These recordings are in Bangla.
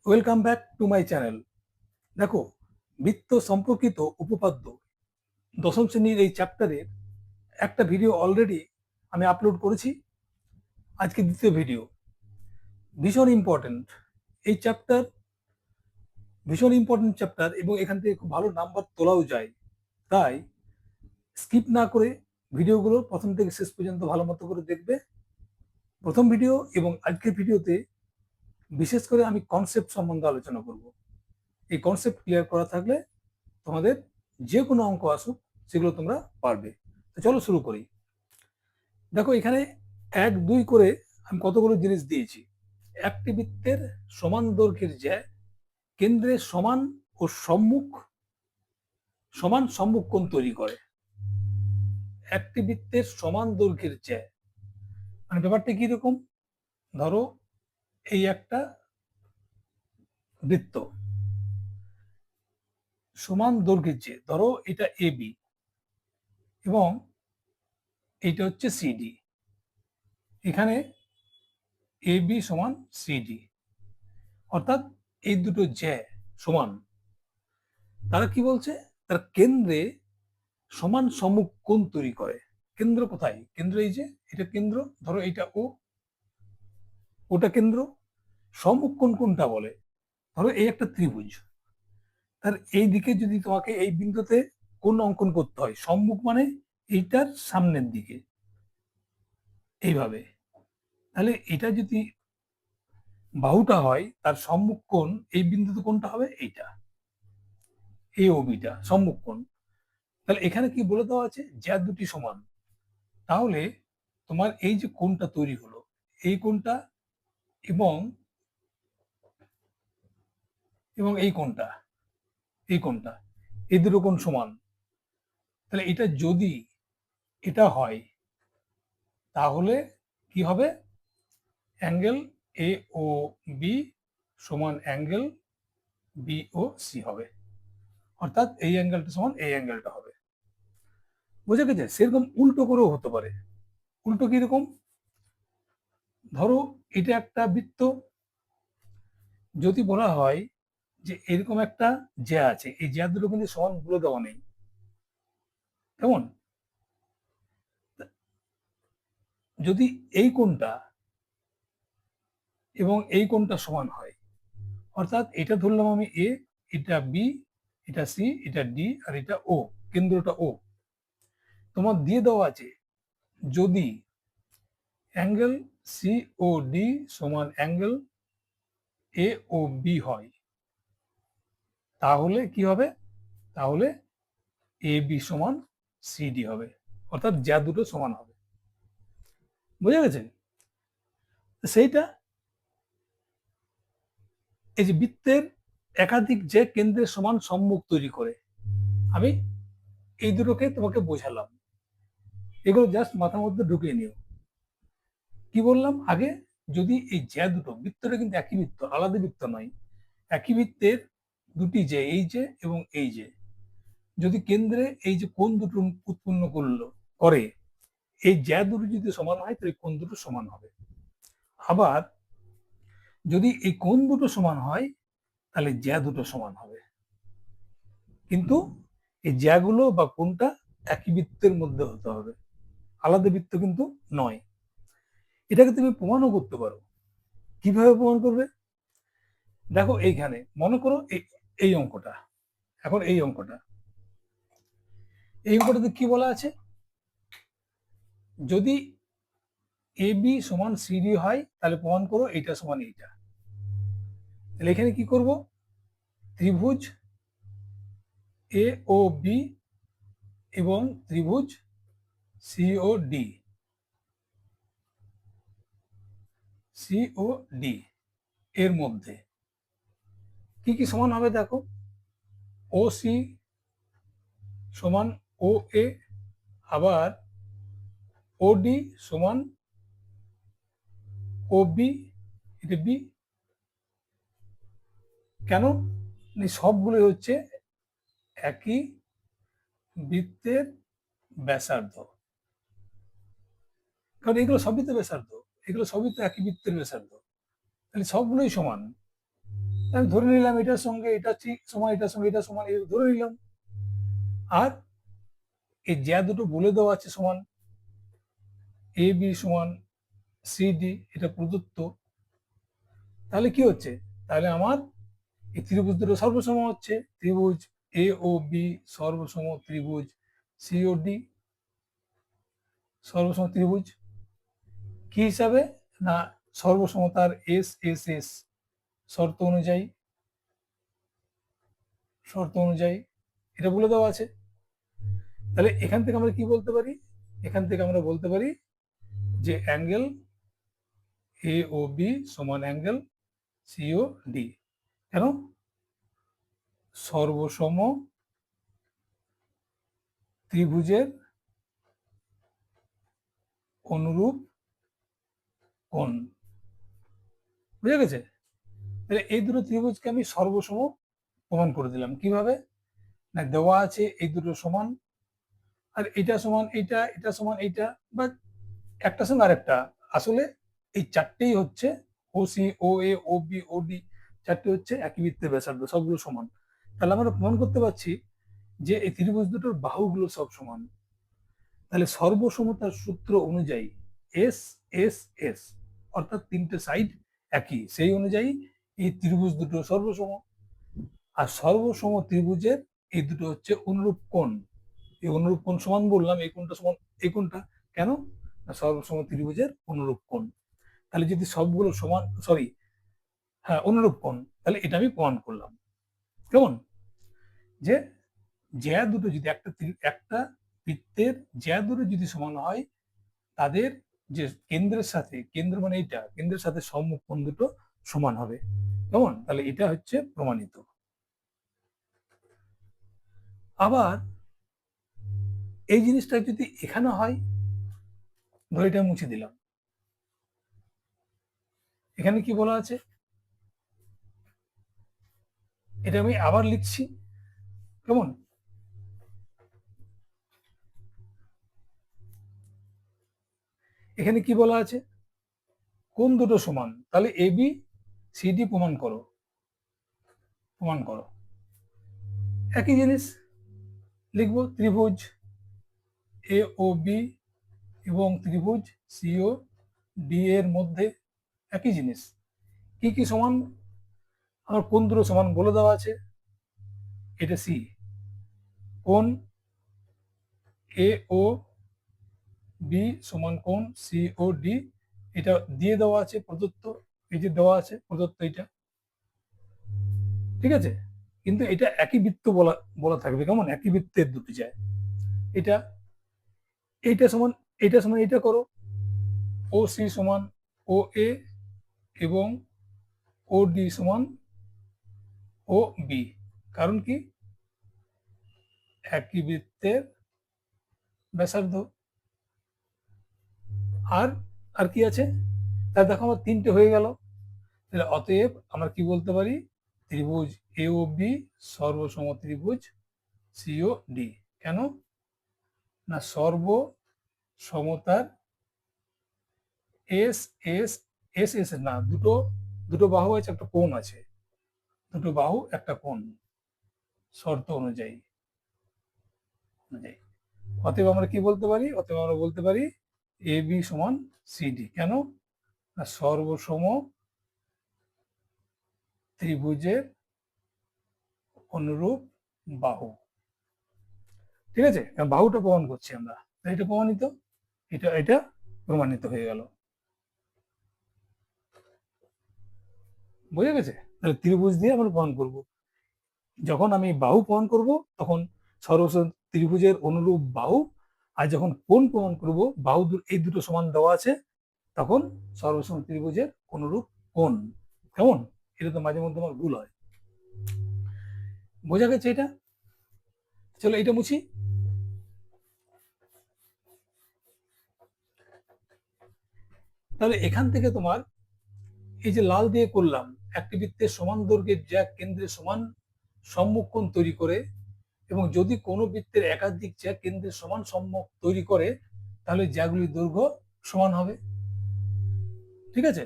Welcome back to my channel. দেখো, বৃত্ত সম্পর্কিত উপপাদ্য দশম শ্রেণীর এই চ্যাপ্টারের একটা ভিডিও অলরেডি আমি আপলোড করেছি। আজকে দ্বিতীয় ভিডিও ভীষণ ইম্পর্টেন্ট। এই চ্যাপ্টার ভীষণ ইম্পর্টেন্ট চ্যাপ্টার এবং এখান থেকে খুব ভালো নাম্বার তোলাও যায়। তাই স্কিপ না করে ভিডিওগুলো প্রথম থেকে শেষ পর্যন্ত ভালো মতো করে দেখবে। প্রথম ভিডিও এবং আজকের ভিডিওতে বিশেষ করে আমি কনসেপ্ট সম্বন্ধে আলোচনা করব। এই কনসেপ্ট ক্লিয়ার করা থাকলে তোমাদের যে কোনো অঙ্ক আসুক সেগুলো তোমরা পারবে। তো চলো শুরু করি। দেখো, এখানে 1, 2 করে আমি কতগুলো জিনিস দিয়েছি। একটি বৃত্তের সমান দৈর্ঘ্যের জ্যা কেন্দ্রে সমান ও সম্মুখ কোণ তৈরি করে। একটি বৃত্তের সমান দৈর্ঘ্যের জ্যা মানে ব্যাপারটা কি রকম? ধরো, এই একটা বৃত্ত সমান দৈর্ঘ্যের জ্যা, ধরো এটা এ বি এবং এইটা হচ্ছে সিডি। এখানে এ বি সমান সিডি, অর্থাৎ এই দুটো জ্যা সমান। তারা কি বলছে? তারা কেন্দ্রে সমান সম্মুখ কোণ তৈরি করে। কেন্দ্র কোথায়? কেন্দ্র এই যে এটা কেন্দ্র, ধরো এটা ও, ওটা কেন্দ্র। সম্মুখ কোণ কোনটা বলে? ধরো এই একটা ত্রিভুজ, তার এই দিকে যদি তোমাকে এই বিন্দুতে কোণ অঙ্কন করতে হয়, সম্মুখ মানে এইটার সামনের দিকে এইভাবে, তাহলে এটা যদি বাহুটা হয় তার সম্মুখ কোণ এই বিন্দুতে কোনটা হবে? এইটা, এ ও বিটা সম্মুখ কোণ। তাহলে এখানে কি বলে দেওয়া আছে? জ্যা দুটি সমান। তাহলে তোমার এই যে কোণটা তৈরি হলো, এই কোণটা এবং এবং এই কোণটা এই দুটো কোণ সমান। তাহলে এটা যদি এটা হয় তাহলে কি হবে? অ্যাঙ্গেল এ ও বি সমান অ্যাঙ্গেল বি ও সি হবে, অর্থাৎ এই অ্যাঙ্গেলটা সমান এই অ্যাঙ্গেলটা হবে। বোঝা গেছে? সেরকম উল্টো করেও হতে পারে। উল্টো কিরকম? ধরো এটা একটা বৃত্ত, যদি বলা হয় যে এরকম একটা জ্যা আছে, এই জ্যা দুটো কিন্তু সমান বলে দেওয়া নেই, কেমন? যদি এই কোণটা এবং এই কোণটা সমান হয়, অর্থাৎ এটা ধরলাম আমি এ, এটা বি, এটা সি, এটা ডি আর এটা ও, কেন্দ্রটা ও। তোমার দিয়ে দেওয়া আছে যদি অ্যাঙ্গেল সি ও ডি সমান অ্যাঙ্গেল এ ও বি হয়, তাহলে কি হবে? তাহলে এ বি সমান সিডি হবে, অর্থাৎ যা দুটো সমান হবে। বুঝা গেছে? সেইটা এই যে বৃত্তের একাধিক যে কেন্দ্রের সমান সম্মুখ তৈরি করে, আমি এই দুটোকে তোমাকে বোঝালাম। এগুলো জাস্ট মাথার মধ্যে ঢুকিয়ে নিও। কি বললাম আগে? যদি এই জ্যা দুটো, বৃত্তটা কিন্তু একই বৃত্ত, আলাদা বৃত্ত নয়, একই বৃত্তের দুটি যে, এই যে এবং এই যে, যদি কেন্দ্রে এই যে কোণ দুটো উৎপন্ন করে, এই জ্যা দুটো যদি সমান হয় তো এই কোণ দুটো সমান হবে। আবার যদি এই কোণ দুটো সমান হয় তাহলে জ্যা দুটো সমান হবে, কিন্তু এই জ্যাগুলো বা কোণটা একই বৃত্তের মধ্যে হতে হবে, আলাদা বৃত্ত কিন্তু নয়। এটাকে তুমি প্রমাণও করতে পারো। কিভাবে প্রমাণ করবে? দেখো, এইখানে মনে করো এই অঙ্কটা, এখন এই অঙ্কটাতে কি বলা আছে? যদি এ বি সমান সিডি হয় তাহলে প্রমাণ করো এইটা সমান এইটা। তাহলে এখানে কি করব? ত্রিভুজ এ ও বি এবং ত্রিভুজ সিও ডি এর মধ্যে কি কি সমান হবে? দেখো, ও সি সমান ও এ, আবার ও ডি সমান ও বি, এটা বি। কেন? সবগুলো হচ্ছে একই বৃত্তের ব্যাসার্ধ, কারণ এগুলো সবই তো ব্যাসার্ধ, এগুলো সবই তো একই বৃত্তের ব্যাসার্ধ, তাহলে সবগুলোই সমান। আমি ধরে নিলাম এটার সঙ্গে এটা ঠিক সমান, এটার সঙ্গে এটা সমান, এটা ধরে নিলাম। আর এই যা দুটো বলে দেওয়া আছে সমান, এ বি সমান সি ডি, এটা প্রদত্ত, তাহলে কি হচ্ছে, তাহলে আমার এই ত্রিভুজ দুটো সর্বসম হচ্ছে। ত্রিভুজ এ ও বি সর্বসম ত্রিভুজ সি ও ডি সর্বসম ত্রিভুজ। কি হিসাবে, না সর্বসমতার এস এস এস শর্ত অনুযায়ী, শর্ত অনুযায়ী এটা বলে দেওয়া আছে। তাহলে এখান থেকে আমরা কি বলতে পারি, এখান থেকে আমরা বলতে পারি যে অ্যাঙ্গেল এ ও বি সমান অ্যাঙ্গেল সি ও ডি। কেন, সর্বসম ত্রিভুজের অনুরূপ কোণ। বুঝা গেছে? তাহলে এই দুটো ত্রিভুজকে আমি সর্বসম প্রমাণ করে দিলাম। কিভাবে, না দেওয়া আছে এই দুটো সমান, আর এটা সমান এইটা, এটা সমান এইটা, বা একটা সঙ্গে আরেকটা। আসলে এই চারটেই হচ্ছে ও সি, ও এ, ও বি, ও ডি, চারটে হচ্ছে একই বৃত্তের ব্যাসার্ধ, সবগুলো সমান। তাহলে আমরা প্রমাণ করতে পারছি যে এই ত্রিভুজ দুটোর বাহুগুলো সব সমান। তাহলে সর্বসমতার সূত্র অনুযায়ী এস এস এস অর্থাৎ তিনটে সাইড একই, সেই অনুযায়ী এই ত্রিভুজ দুটো সর্বসম। আর সর্বসম ত্রিভুজের এই দুটো হচ্ছে অনুরূপ কোণ। এই অনুরূপ কোণ সমান বললাম, এই কোণটা সমান এই কোণটা, কেন, না সর্বসম ত্রিভুজের অনুরূপ কোণ। তাহলে যদি সবগুলো সমান, সরি হ্যাঁ অনুরূপ কোণ, তাহলে এটা আমি প্রমাণ করলাম। কেমন, যে জ্যা দুটো যদি একটা বৃত্তের জ্যা দুটো যদি সমান হয়, তাদের যে কেন্দ্রের সাথে, কেন্দ্র মানে এইটা, কেন্দ্রের সাথে সম্মুখ কোণ দুটো সমান হবে। কেমন, তাহলে এটা হচ্ছে প্রমাণিত। আবার এই জিনিসটা যদি এখানে হয়, ধরে এটা মুছে দিলাম, এখানে কি বলা আছে, এটা আমি আবার লিখছি। কেমন, এখানে কি বলা আছে, কোণ দুটো সমান, তাহলে এ বি সি ডি প্রমাণ করো, প্রমাণ করো। একই জিনিস লিখবো, ত্রিভুজ এ ও বি এবং ত্রিভুজ সি ও ডি এর মধ্যে একই জিনিস। কি কি সমান, আমার কোণ দুটো সমান বলে দেওয়া আছে। এটা সি, কোণ এ ও বি সমান কোণ সি ও ডি, এটা দিয়ে দেওয়া আছে প্রদত্ত, এই যে দেওয়া আছে প্রদত্ত এটা, ঠিক আছে। কিন্তু এটা একই বৃত্ত বলা বলা থাকবে, কেমন, একই বৃত্তের দুটি যায়। এটা এইটা সমান, এটা সমান এটা করো, ও সি সমান ও এ এবং ও ডি সমান ও বি। কারণ কি, একই বৃত্তের ব্যাসার্ধ। আর আর কি আছে, তাহলে দেখো আমার তিনটে হয়ে গেল। তাহলে অতএব আমরা কি বলতে পারি, ত্রিভুজ এ ও বি সর্বসম ত্রিভুজ সি ও ডি। কেন, না সর্ব সমতার এস এস এস এস না, দুটো দুটো বাহু আছে, একটা কোণ আছে, দুটো বাহু একটা কোণ, শর্ত অনুযায়ী অনুযায়ী। অতএব আমরা কি বলতে পারি, অতএব আমরা বলতে পারি এ বি সমান সিডি। কেন, না সর্বসম ত্রিভুজের অনুরূপ বাহু। ঠিক আছে, কারণ বাহুটা প্রমাণ করছি আমরা, তাই এটা প্রমাণিত, এটা এটা প্রমাণিত হয়ে গেল। বুঝে গেছে, তাহলে ত্রিভুজ দিয়ে আমরা প্রমাণ করব। যখন আমি বাহু প্রমাণ করব তখন সর্বসম ত্রিভুজের অনুরূপ বাহু, আর যখন কোণ প্রমাণ করব, বাহু এই দুটো সমান দেওয়া আছে, তখন সর্বসম ত্রিভুজের অনুরূপ কোণ। কেমন, এটা তো মাঝে মধ্যে আমার ভুল হয়। বোঝা গেছে এটা, চলো এটা মুছি। তাহলে এখান থেকে তোমার এই যে লাল দিয়ে করলাম, একটি বৃত্তের সমান দৈর্ঘ্যের জ্যা কেন্দ্রের সমান সম্মুখ কোণ তৈরি করে, এবং যদি কোনো বৃত্তের একাধিক জ্যা কেন্দ্রের সমান সম্মুখ তৈরি করে, তাহলে জ্যাগুলির দৈর্ঘ্য সমান হবে। ঠিক আছে,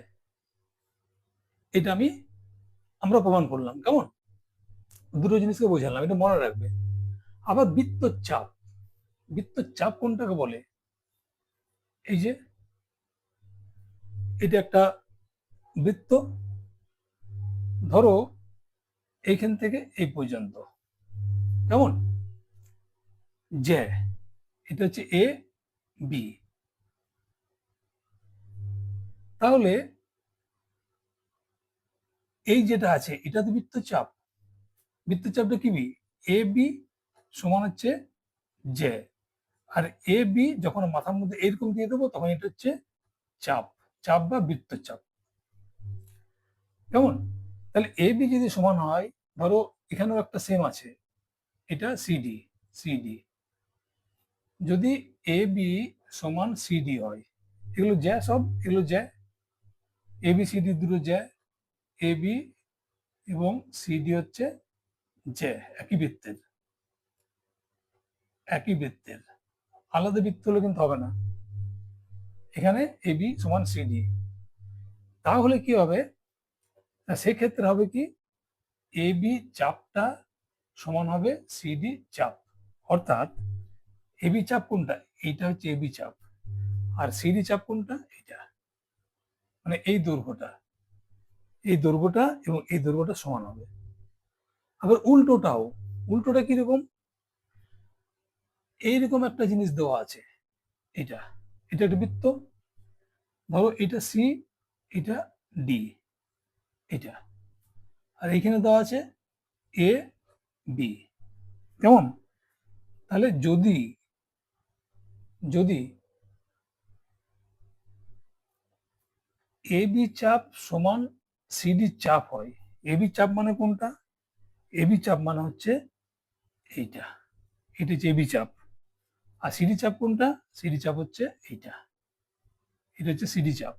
এটা আমি আমরা প্রমাণ করলাম। কেমন? দুটো জিনিসকে বোঝালাম, এটা মনে রাখবে। আবার বৃত্তচাপ, বৃত্তচাপ কোনটাকে বলে? এই যে এটা একটা বৃত্ত, ধরো এইখান থেকে এই পর্যন্ত, কেমন? যে এটা হচ্ছে এ বি, তাহলে এই যেটা আছে এটা তো বৃত্তচাপ। বৃত্তচাপটা কি? এ বি সমান হচ্ছে যে, আর এ বি যখন মাথার মধ্যে এরকম দিয়ে দেবো তখন এটা হচ্ছে চাপ, চাপ বা বৃত্তচাপ। কেমন? তাহলে এ বি যদি সমান হয়, ধরো এখানেও একটা সেম আছে, এটা সিডি, সিডি যদি এ বি সমান সিডি হয়, এগুলো জ্যা, সব এগুলো জ্যা, এ বি সিডি দুটো জ্যা, এ বি এবং সিডি হচ্ছে জ্যা, একই বৃত্তের, একই বৃত্তের। আলাদা বৃত্ত হলে কিন্তু হবে না। এখানে এ বি সমান সিডি, তাহলে কি হবে? সেক্ষেত্রে হবে কি, এ বি চাপটা সমান হবে সিডি চাপ। অর্থাৎ এবি চাপ কোনটা? এইটা হচ্ছে এবি চাপ, আর সিডি চাপ কোনটা? এটা, মানে এই দৈর্ঘ্যটা, এই দৈর্ঘ্যটা এবং এই দৈর্ঘ্যটা সমান হবে। আবার উল্টোটাও, উল্টোটা কিরকম? এইরকম একটা জিনিস দেওয়া আছে, এটা, এটা একটা বৃত্ত, ধরো এটা সি, এটা ডি, এটা, আর এখানে দেওয়া আছে এ বি। কেমন? তাহলে যদি, যদি এ বি চাপ সমান সিডি চাপ হয়, এ বি চাপ মানে কোনটা? এ বি চাপ মানে হচ্ছে এইটা, এটা হচ্ছে এবি চাপ। আর সিডি চাপ কোনটা? সিডি চাপ হচ্ছে এইটা, এটা হচ্ছে সিডি চাপ।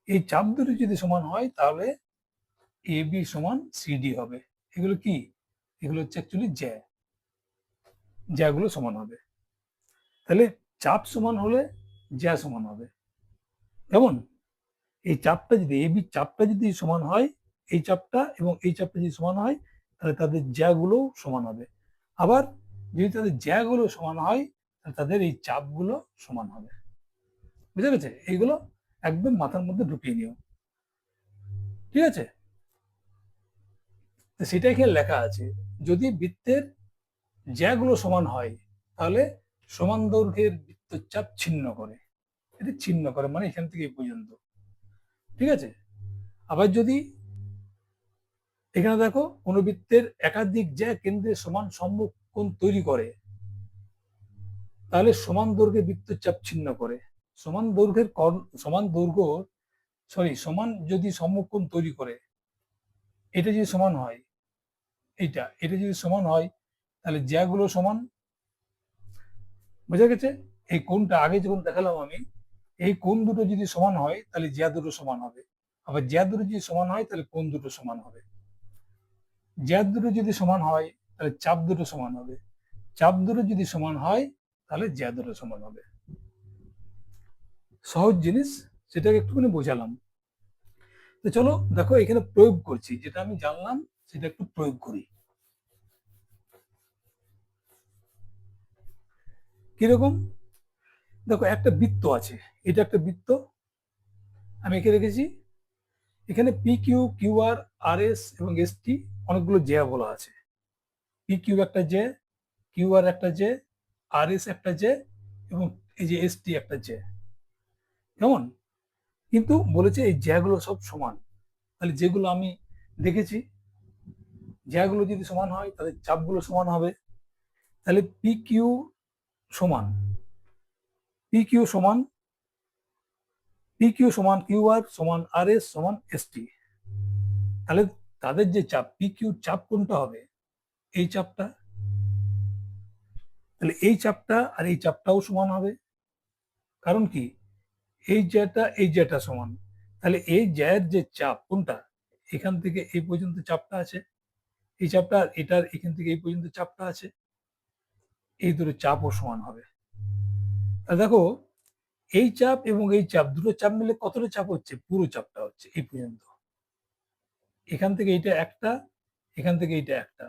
এই চাপ দুটো যদি সমান হয় তাহলে এ বি সমান সিডি হবে। এগুলো কি? এগুলো হচ্ছে অ্যাকচুয়ালি জ্যা, জ্যাগুলো সমান হবে। তাহলে চাপ সমান হলে জ্যা সমান হবে। কেমন? এই চাপটা যদি, এ বি চাপটা যদি সমান হয়, এই চাপটা এবং এই চাপটা যদি সমান হয়, তাহলে তাদের জ্যাগুলোও সমান হবে। আবার যদি তাদের জ্যাগুলো সমান হয়, তাহলে তাদের এই চাপগুলো সমান হবে। বুঝা গেছে? এইগুলো একদম মাথার মধ্যে ঢুকিয়ে নিও, ঠিক আছে? তো সেটা এখানে লেখা আছে, যদি বৃত্তের জ্যাগুলো সমান হয় তাহলে সমান দৈর্ঘ্যের বৃত্তচাপ ছিন্ন করে। এটা ছিন্ন করে মানে এখান থেকে এই পর্যন্ত, ঠিক আছে? আবার যদি এখানে দেখো, কোন বৃত্তের একাধিক জ্যা কেন্দ্রে সমান সম্মুখ কোণ তৈরি করে, তাহলে সমান দৈর্ঘ্যের বৃত্তচাপ ছিন্ন করে। সমান দৈর্ঘ্যের সমান দৈর্ঘ্য, সমান যদি সম্মুখ কোণ তৈরি করে, এটা যদি সমান হয়, এইটা, এটা যদি সমান হয়, তাহলে জ্যাগুলো সমান। বোঝা গেছে? এই কোণটা আগে যখন দেখালাম আমি, এই কোণ দুটো যদি সমান হয় তাহলে জ্যা দুটো সমান হবে। আবার জ্যা দুটো যদি সমান হয় তাহলে কোণ দুটো সমান হবে। জ্যা দুটো যদি সমান হয় তাহলে চাপ দুটো সমান হবে। চাপ দুটো যদি সমান হয় তাহলে জ্যা দুটো সমান হবে। সহজ জিনিস, সেটাকে একটুখানি বোঝালাম। তো চলো দেখো, এখানে প্রয়োগ করছি, যেটা আমি জানলাম সেটা একটু প্রয়োগ করি। কিরকম? দেখো, একটা বৃত্ত আছে, এটা একটা বৃত্ত, আমি এঁকে রেখেছি। এখানে পি কিউ, কিউ আর, আর এস এবং এস টি অনেকগুলো জ্যা বলা আছে। পি কিউ একটা জ্যা, কিউ আর একটা জ্যা, আর এস একটা জ্যা এবং এই যে এস টি একটা জ্যা। কেমন? কিন্তু বলেছে এই জ্যাগুলো সব সমান। তাহলে যেগুলো আমি দেখেছি, জ্যাগুলো যদি সমান হয় তাহলে চাপগুলো সমান হবে। তাহলে পি কিউ সমান, পি কিউ সমান, পি কিউ সমান কিউ আর সমান আর এস সমান এস টি। তাহলে তাদের যে চাপ, পি কিউ চাপ কোনটা হবে? এই চাপটা। তাহলে এই চাপটা আর এই চাপটাও সমান হবে। কারণ কি? এই জ্যাটা সমান। তাহলে এই জ্যায়ের যে চাপ কোনটা? এখান থেকে এই পর্যন্ত চাপটা আছে, এই চাপটা, আর এটার এখান থেকে এই পর্যন্ত চাপটা আছে, এই দুটো চাপও সমান হবে। দেখো, এই চাপ এবং এই চাপ, দুটো চাপ মিলে কতটা চাপ হচ্ছে? পুরো চাপটা হচ্ছে এই পর্যন্ত। এখান থেকে এইটা একটা, এখান থেকে এইটা একটা,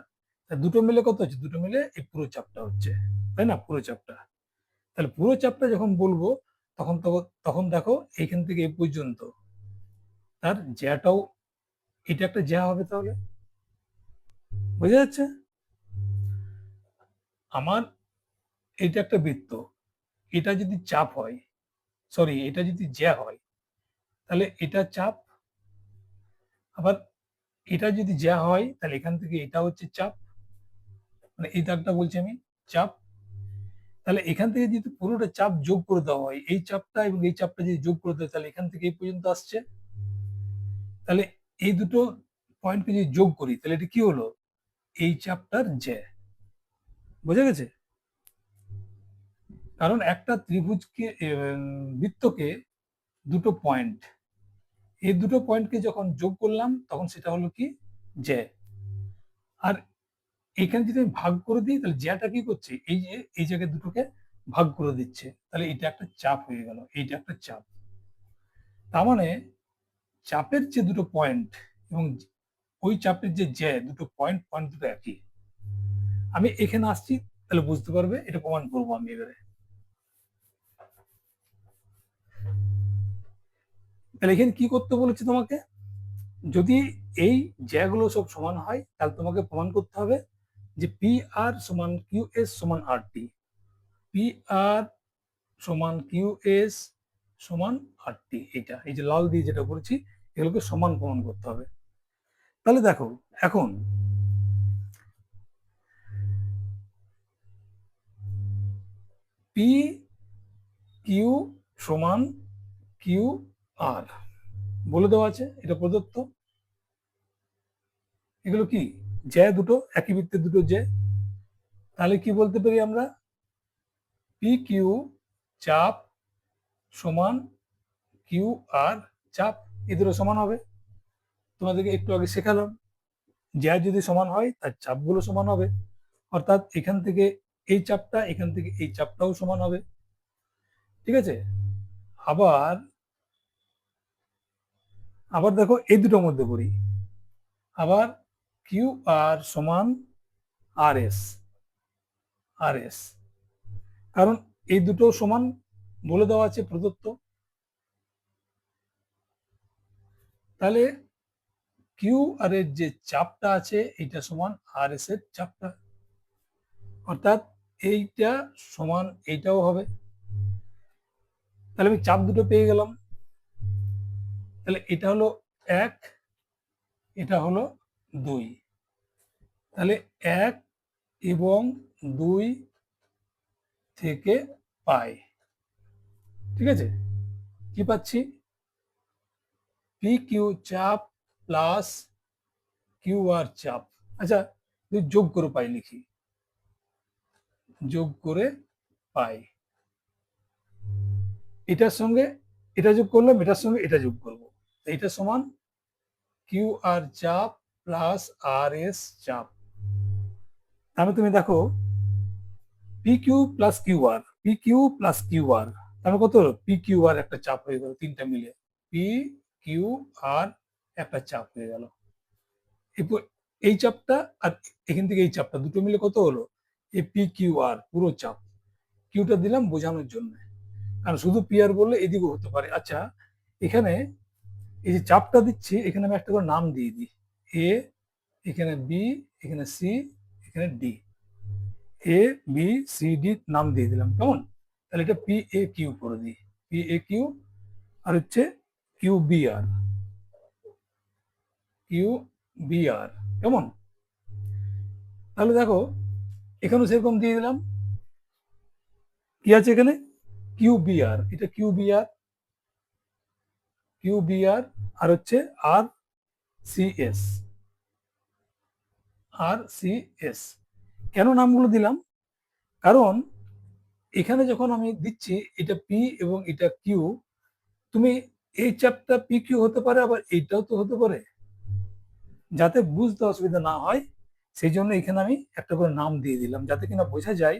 দুটো মিলে কত হচ্ছে? দুটো মিলে এই পুরো চাপটা হচ্ছে, তাই না? পুরো চাপটা। তাহলে পুরো চাপটা যখন বলবো তখন তো, তখন দেখো এইখান থেকে এই পর্যন্ত তার জ্যাটাও, এটা একটা জ্যা হবে তাহলে, বোঝা যাচ্ছে? আমার এটা একটা বৃত্ত, এটা যদি চাপ হয়, সরি এটা যদি জ্যা হয়, তাহলে এটা চাপ। আবার এটা যদি জ্যা হয় তাহলে এখান থেকে এটা হচ্ছে চাপ, মানে এই দাগটা বলছি আমি চাপ। তাহলে এখান থেকে যদি পুরোটা চাপ যোগ করে দেওয়া হয়, এই চাপটা এবং এই চাপটা যদি যোগ করে দেওয়া হয়, তাহলে এখান থেকে এই পর্যন্ত আসছে। তাহলে এই দুটো পয়েন্টকে যদি যোগ করি তাহলে এটা কি হলো? এই চাপটার জ্যা। বোঝা গেছে? কারণ একটা ত্রিভুজকে বৃত্তকে দুটো পয়েন্ট, এই দুটো পয়েন্টকে যখন যোগ করলাম তখন সেটা হলো কি? জ্যা। আর এখানে যদি আমি ভাগ করে দিই তাহলে জ্যাটা কি করছে? এই যে এই জায়গায় দুটোকে ভাগ করে দিচ্ছে, তাহলে এটা একটা চাপ হয়ে গেল, এইটা একটা চাপ। তার মানে চাপের যে দুটো পয়েন্ট এবং ওই চাপের যে জ্যা, দুটো পয়েন্ট, পয়েন্ট দুটো একই। আমি এখানে আসছি, তাহলে বুঝতে পারবে, এটা প্রমাণ করবো আমি এবারে। তাহলে এখানে কি করতে বলেছি তোমাকে? যদি এই জ্যাগুলো সব সমান হয় তাহলে তোমাকে প্রমাণ করতে হবে যে পি আর সমান কিউ এস সমান আর টি। পি আর সমান কিউ এস সমান আর টি, এটা এই যে লাল দিয়ে যেটা করেছি এগুলোকে সমান প্রমাণ করতে হবে। তাহলে দেখো এখন পি কিউ সমান কিউ আর বলে দেওয়া আছে, এটা প্রদত্ত। এগুলো কি? জ্যা দুটো, একই বৃত্তের দুটো জ্যা। তাহলে কি বলতে পারি আমরা? পি কিউ চাপ সমান কিউ আর চাপ, এই দুটো সমান হবে। তোমাদেরকে একটু আগে শেখালাম, জ্যা যদি সমান হয় তার চাপগুলো সমান হবে। অর্থাৎ এখান থেকে এই চাপটা, এখান থেকে এই চাপটাও সমান হবে। ঠিক আছে? আবার আবার দেখো এই দুটোর মধ্যে পড়ি। আবার কিউ আর সমান আর এস, আর এস, কারণ এই দুটো সমান বলে দেওয়া আছে, প্রদত্ত। তাহলে কিউ আর এর যে চাপটা আছে এইটা সমান আর এস এর চাপটা, অর্থাৎ এইটা সমান এইটাও হবে। তাহলে আমি চাপ দুটো পেয়ে গেলাম। তাহলে এটা হলো এক, এটা হলো দুই। তাহলে এক এবং দুই থেকে পাই। ঠিক আছে? কি পাচ্ছি? পি কিউ চাপ প্লাস কিউ আর চাপ। আচ্ছা, তুই যোগ করে পাই লিখি, যোগ করে পাই। এটার সঙ্গে এটা যোগ করলাম, এটার সঙ্গে এটা যোগ করব, এটা সমান কিউ আর চাপ প্লাস আর এস চাপ। তাহলে তুমি দেখো P Q plus Q R, P Q plus Q R, তাহলে কত হলো? পি কিউ আর একটা চাপ হয়ে গেল, তিনটা মিলে পি কিউ আর একটা চাপ হয়ে গেল। এরপর এই চাপটা আর এখান থেকে এই চাপটা দুটো মিলে কত হলো? এ পি কিউ আর পুরো চাপ। কিউটা দিলাম বোঝানোর জন্য, কারণ শুধু পি আর বললে এদিকেও হতে পারে। আচ্ছা, এখানে এই যে চাপটা দিচ্ছি এখানে আমি একটা করে নাম দিয়ে দিই, এ, এখানে বি, এখানে সি, এখানে D. A B C D নাম দিয়ে দিলাম, কেমন? তাহলে এটা পি এ কিউ করে দিই, পি এ কিউ। আর হচ্ছে Q B R, Q B আর, কেমন? তাহলে দেখো এখানেও সেরকম দিয়ে দিলাম। কি আছে এখানে? কিউ বি আর, এটা Q B R, Q B R. আর হচ্ছে আর C S, R C S. কেন নামগুলো দিলাম? কারণ এখানে যখন আমি দিচ্ছি এটা পি এবং এটা কিউ, তুমি এই চাপটা পি কিউ হতে পারে, আবার এইটাও তো হতে পারে। যাতে বুঝতে অসুবিধা না হয় সেই জন্য এখানে আমি একটা করে নাম দিয়ে দিলাম, যাতে কিনা বোঝা যায়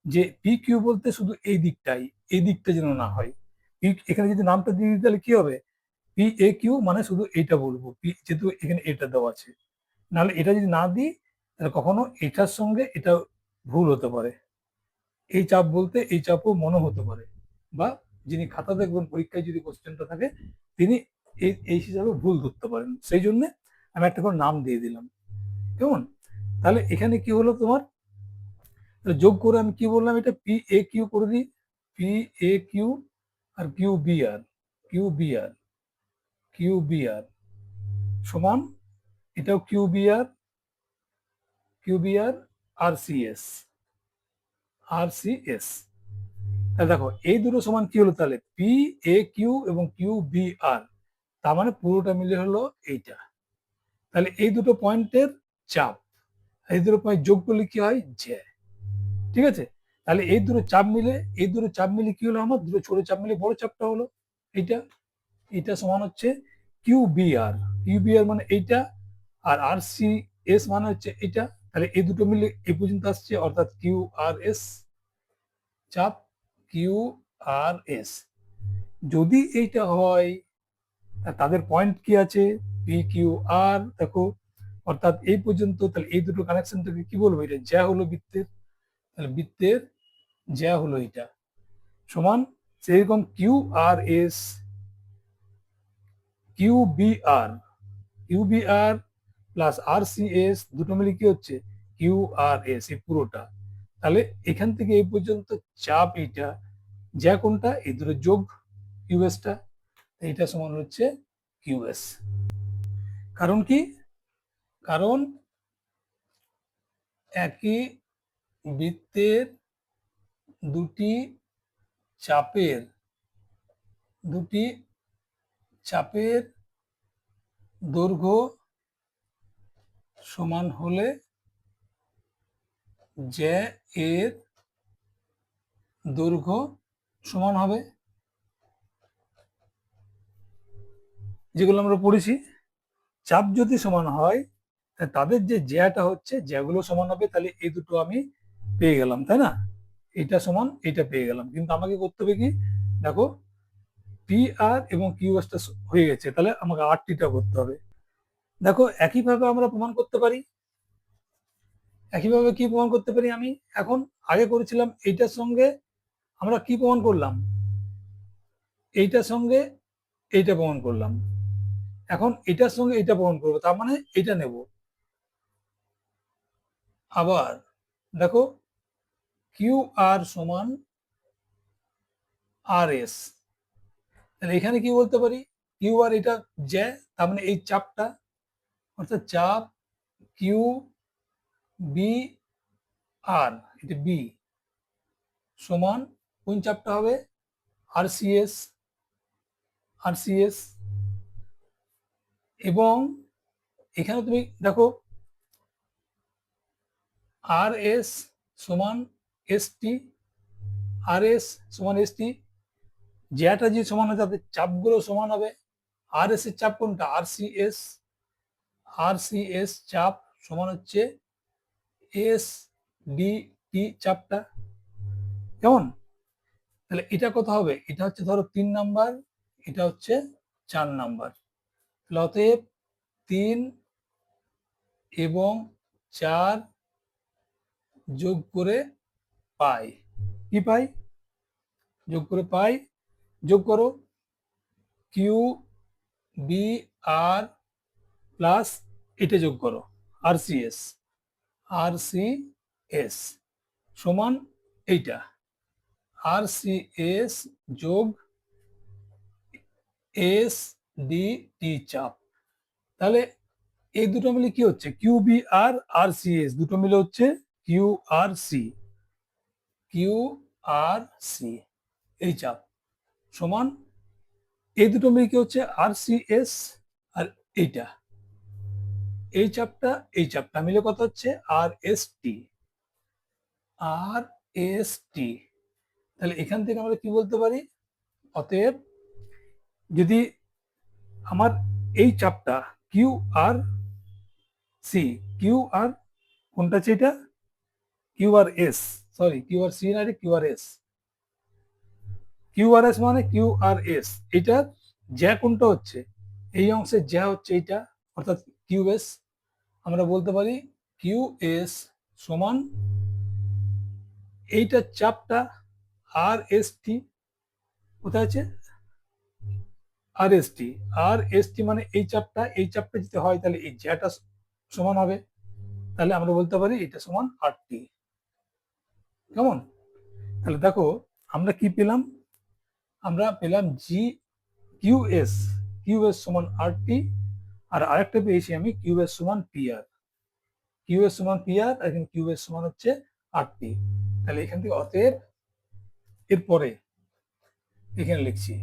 যে পি কিউ বলতে শুধু এই দিকটাই, এই দিকটা যেন না হয়। এখানে যদি নামটা দিয়ে দিই তাহলে কি হবে? পি এ কিউ মানে শুধু এইটা বলবো, পি যেহেতু এখানে এটা দেওয়া আছে, নাহলে এটা যদি না দিই তাহলে কখনো এটার সঙ্গে এটা ভুল হতে পারে। এই চাপ বলতে এই চাপও মনে হতে পারে, বা যিনি খাতা দেখবেন পরীক্ষায় যদি কোশ্চেনটা থাকে তিনি এই হিসাবে ভুল ধরতে পারেন। সেই জন্য আমি একটা করে নাম দিয়ে দিলাম। কেমন? তাহলে এখানে কি হলো তোমার, যোগ করে আমি কি বললাম, এটা পি এ কিউ করে দিই, পি এ কিউ আর Q B R, Q B R, Q B R সমান, এটাও Q B R, Q B R, R C S, R C S. তাহলে দেখো এই দুটো সমান কি হলো, তাহলে পি এ কিউ এবং কিউ বি আর, তার মানে পুরোটা মিলে হলো এইটা। তাহলে এই দুটো পয়েন্টের চাপ, এই দুটো পয়েন্ট যোগ করলে কি হয়, জে। ঠিক আছে? তাহলে এই দুটো চাপ মিলে, এই দুটো চাপ মিলে কি হলো, আমার দুটো ছোট চাপ মিলে বড় চাপটা হলো এইটা। এটা সমান হচ্ছে Q B R, Q B আর মানে এইটা, আর আর সি এস মানে হচ্ছে এটা। তাহলে এই দুটো মিলে এই পর্যন্ত আসছে, অর্থাৎ কিউ আর এস চাপ, কিউ আর এস। যদি এইটা হয় তাদের পয়েন্ট কি আছে, পি কিউ আর, দেখো অর্থাৎ এই পর্যন্ত, তাহলে এই দুটো কানেকশনটাকে কি বলবো, এটা জ্যা হলো বৃত্তের, তাহলে বৃত্তের জ্যা হলো এটা, সমান সেরকম Q R S, Q B R, Q B আর প্লাস আর সি এস দুটো মিলে কি হচ্ছে, কিউ আর এস, এই পুরোটা। তাহলে এখান থেকে এই পর্যন্ত চাপ এইটা, যা কোনটা, এই দুটো যোগ কিউএসটা, এইটা সমান হচ্ছে কিউএস। কারণ কি, কারণ একই বৃত্তের দুটি চাপের, দুটি চাপের দৈর্ঘ্য সমান হলে জ্যা এর দৈর্ঘ্য সমান হবে, যেগুলো আমরা পড়েছি। চাপ যদি সমান হয় তাদের যে জ্যাটা হচ্ছে, জ্যাগুলো সমান হবে, তাহলে এই দুটো আমি পেয়ে গেলাম, তাই না? এটা সমান এটা পেয়ে গেলাম, কিন্তু আমাকে করতে হবে কি, দেখো পি আর এবং কিউ এসটা হয়ে গেছে, তাহলে আমাকে আর টিটা করতে হবে। দেখো একইভাবে আমরা প্রমাণ করতে পারি, একইভাবে কি প্রমাণ করতে পারি, আমি এখন আগে করেছিলাম এইটার সঙ্গে আমরা কি প্রমাণ করলাম, এইটার সঙ্গে এইটা প্রমাণ করলাম, এখন এটার সঙ্গে এটা প্রমাণ করবো, তার মানে এটা নেব। আবার দেখো কিউ আর সমান আর এস, তাহলে এখানে কি বলতে পারি, কিউ আর এটা জ্যা, তার মানে এই চাপটা, অর্থাৎ চাপ কিউ বি আর, এটা বি সমান কোন চাপটা হবে, আর C S, R C S. এবং এখানে তুমি দেখো আর এস সমান এস টি, আর এস সমান এস টি, জ্যাটা যে সমান হবে তাদের চাপগুলো সমান হবে। আর এস এর চাপ কোনটা, আর C S, R C S চাপ সমান হচ্ছে এস ডি টি চাপটা। কেমন? তাহলে এটা কত হবে, এটা হচ্ছে ধরো 3 নাম্বার, এটা হচ্ছে 4 নাম্বার, তাহলে অতএব 3 এবং 4 যোগ করে পাই, কি পাই, যোগ করে পাই, যোগ করো কিউ বি আর প্লাস এটা যোগ করো আর C S, R C S সমান এইটা, আর সি এস যোগ এস ডি টি চাপ। তাহলে এই দুটো মিলে কি হচ্ছে, Q B R, R C S দুটো মিলে হচ্ছে Q R C, Q R C এই চাপ সমান, এই দুটো মিলে কি হচ্ছে, আর সি এস আর এইটা, এই চাপটা এই চাপটা মিলে কত হচ্ছে, আর এস টি, আর এস টি। তাহলে এখান থেকে আমরা কি বলতে পারি, অতএব যদি আমার এই চাপটা Q R C, Q R কোনটা আছে, এটা Q R S, sorry Q R C না, Q R S, Q R S মানে কিউ আর এস, এটা জ্যা কোনটা হচ্ছে, এই অংশে জ্যা হচ্ছে এইটা, অর্থাৎ কিউএস। আমরা বলতে পারি কিউএস সমান এইটার চাপটা আর এস টি, কোথায় আছে আর এস টি, আর এস টি মানে এই চাপটা, এই চাপটা যদি হয় তাহলে এই জ্যাটা সমান হবে, তাহলে আমরা বলতে পারি এটা সমান আর টি। কেমন? তাহলে দেখো আমরা কি পেলাম, আমরা পেলাম জি কিউএস, কিউএস সমান আর টি, আর আরেকটা পেয়েছি আমি কিউএস সমান পি আর, কিউএস সমান পি আর, আর এখানে কিউএস সমান হচ্ছে আর টি। তাহলে এখান থেকে অতএব এরপরে এখানে লিখছি,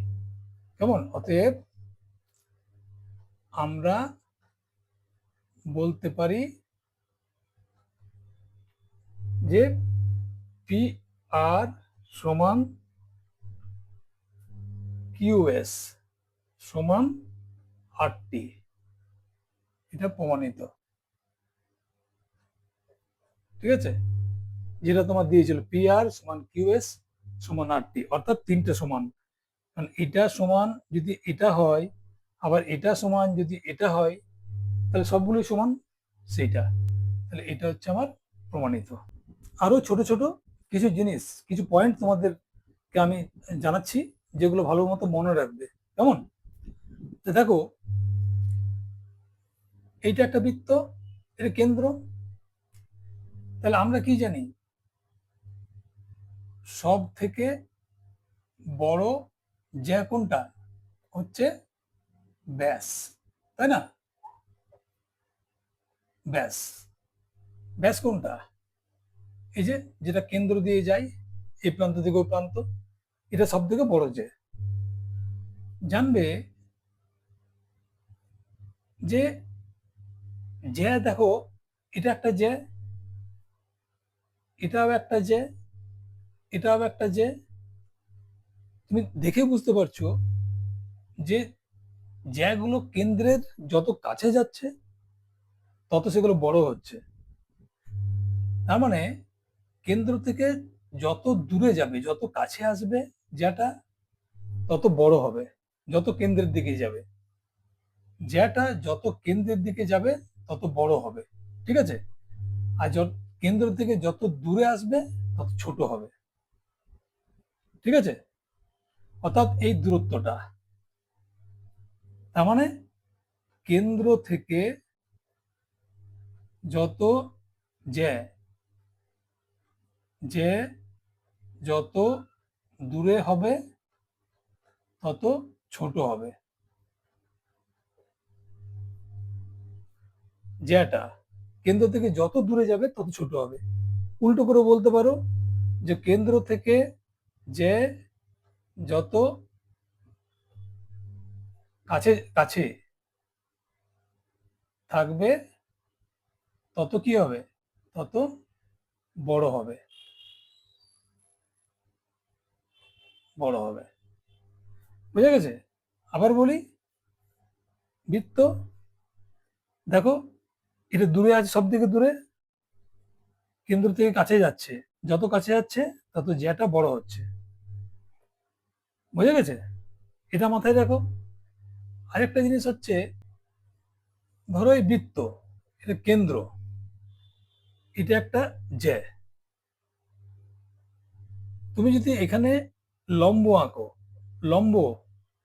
কেমন? অতএব আমরা বলতে পারি যে পি আর সমান কিউএস সমান আর টি, এটা প্রমাণিত। ঠিক আছে, যেটা তোমার দিয়েছিল পি আর সমান কিউএস সমান আর টি, অর্থাৎ তিনটে সমান, কারণ এটা সমান যদি এটা হয়, আবার এটা সমান যদি এটা হয়, তাহলে সবগুলোই সমান সেইটা। তাহলে এটা হচ্ছে আমার প্রমাণিত। আরো ছোট ছোট কিছু জিনিস, কিছু পয়েন্ট তোমাদেরকে আমি জানাচ্ছি, যেগুলো ভালো মতো মনে রাখবে। কেমন? দেখো এইটা একটা বৃত্ত, এটা কেন্দ্র। তাহলে আমরা কি জানি, সব থেকে বড় জ্যা কোনটা হচ্ছে ব্যাস, তাই না? ব্যাস, ব্যাস কোনটা? এই যে যেটা কেন্দ্র দিয়ে যায় এই প্রান্ত থেকে ওই প্রান্ত, এটা সব থেকে বড় জ্যা। জানবে যে জ্যা, দেখো এটা একটা জ্যা, এটাও একটা জ্যা, এটাও একটা জ্যা। তুমি দেখে বুঝতে পারছো যে জ্যাগুলো কেন্দ্রের যত কাছে যাচ্ছে তত সেগুলো বড় হচ্ছে। তার মানে কেন্দ্র থেকে যত দূরে যাবে, যত কাছে আসবে জ্যাটা, তত বড় হবে। যত কেন্দ্রের দিকে যাবে, জ্যাটা যত কেন্দ্রের দিকে যাবে তত বড় হবে। ঠিক আছে, আর কেন্দ্র থেকে যত দূরে আসবে তত ছোট হবে। ঠিক আছে, অর্থাৎ এই দূরত্বটা, তার মানে কেন্দ্র থেকে যত জ্যা, যে যত দূরে হবে তত ছোট হবে জ্যাটা, কেন্দ্র থেকে যত দূরে যাবে তত ছোট হবে। উল্টো করে বলতে পারো যে কেন্দ্র থেকে যে যত কাছে কাছে থাকবে তত কি হবে, তত বড় হবে, বড় হবে। বুঝা গেছে? আবার বলি, বৃত্ত, দেখো এটা দূরে আছে, সব থেকে দূরে, কেন্দ্র থেকে কাছে যাচ্ছে, যত কাছে যাচ্ছে তত জ্যাটা বড় হচ্ছে। বুঝা গেছে? এটা মাথায় রাখো। আরেকটা জিনিস হচ্ছে, ধরো এই বৃত্ত, এটা কেন্দ্র, এটা একটা জ্যা। তুমি যদি এখানে লম্ব আঁকো, লম্ব,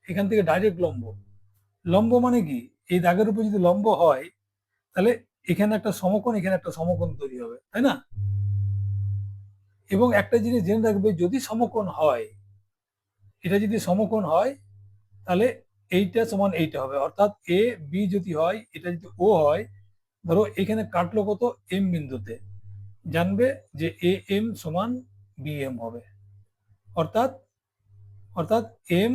এখান থেকে ডাইরেক্ট লম্ব, লম্ব মানে কি, এই দাগের উপর যদি লম্ব হয় তাহলে এখানে একটা সমকোণ, এখানে একটা সমকোণ তৈরি হবে, তাই না? এবং একটা জিনিস জেনে রাখবে, যদি সমকোণ হয়, এটা যদি সমকোণ হয় তাহলে এইটা সমান এইটা হবে, অর্থাৎ এ বি যদি হয়, এটা যদি ও হয়, ধরো এখানে কাটলো কত, এম বিন্দুতে, জানবে যে এ এম সমান বি এম হবে, অর্থাৎ অর্থাৎ এম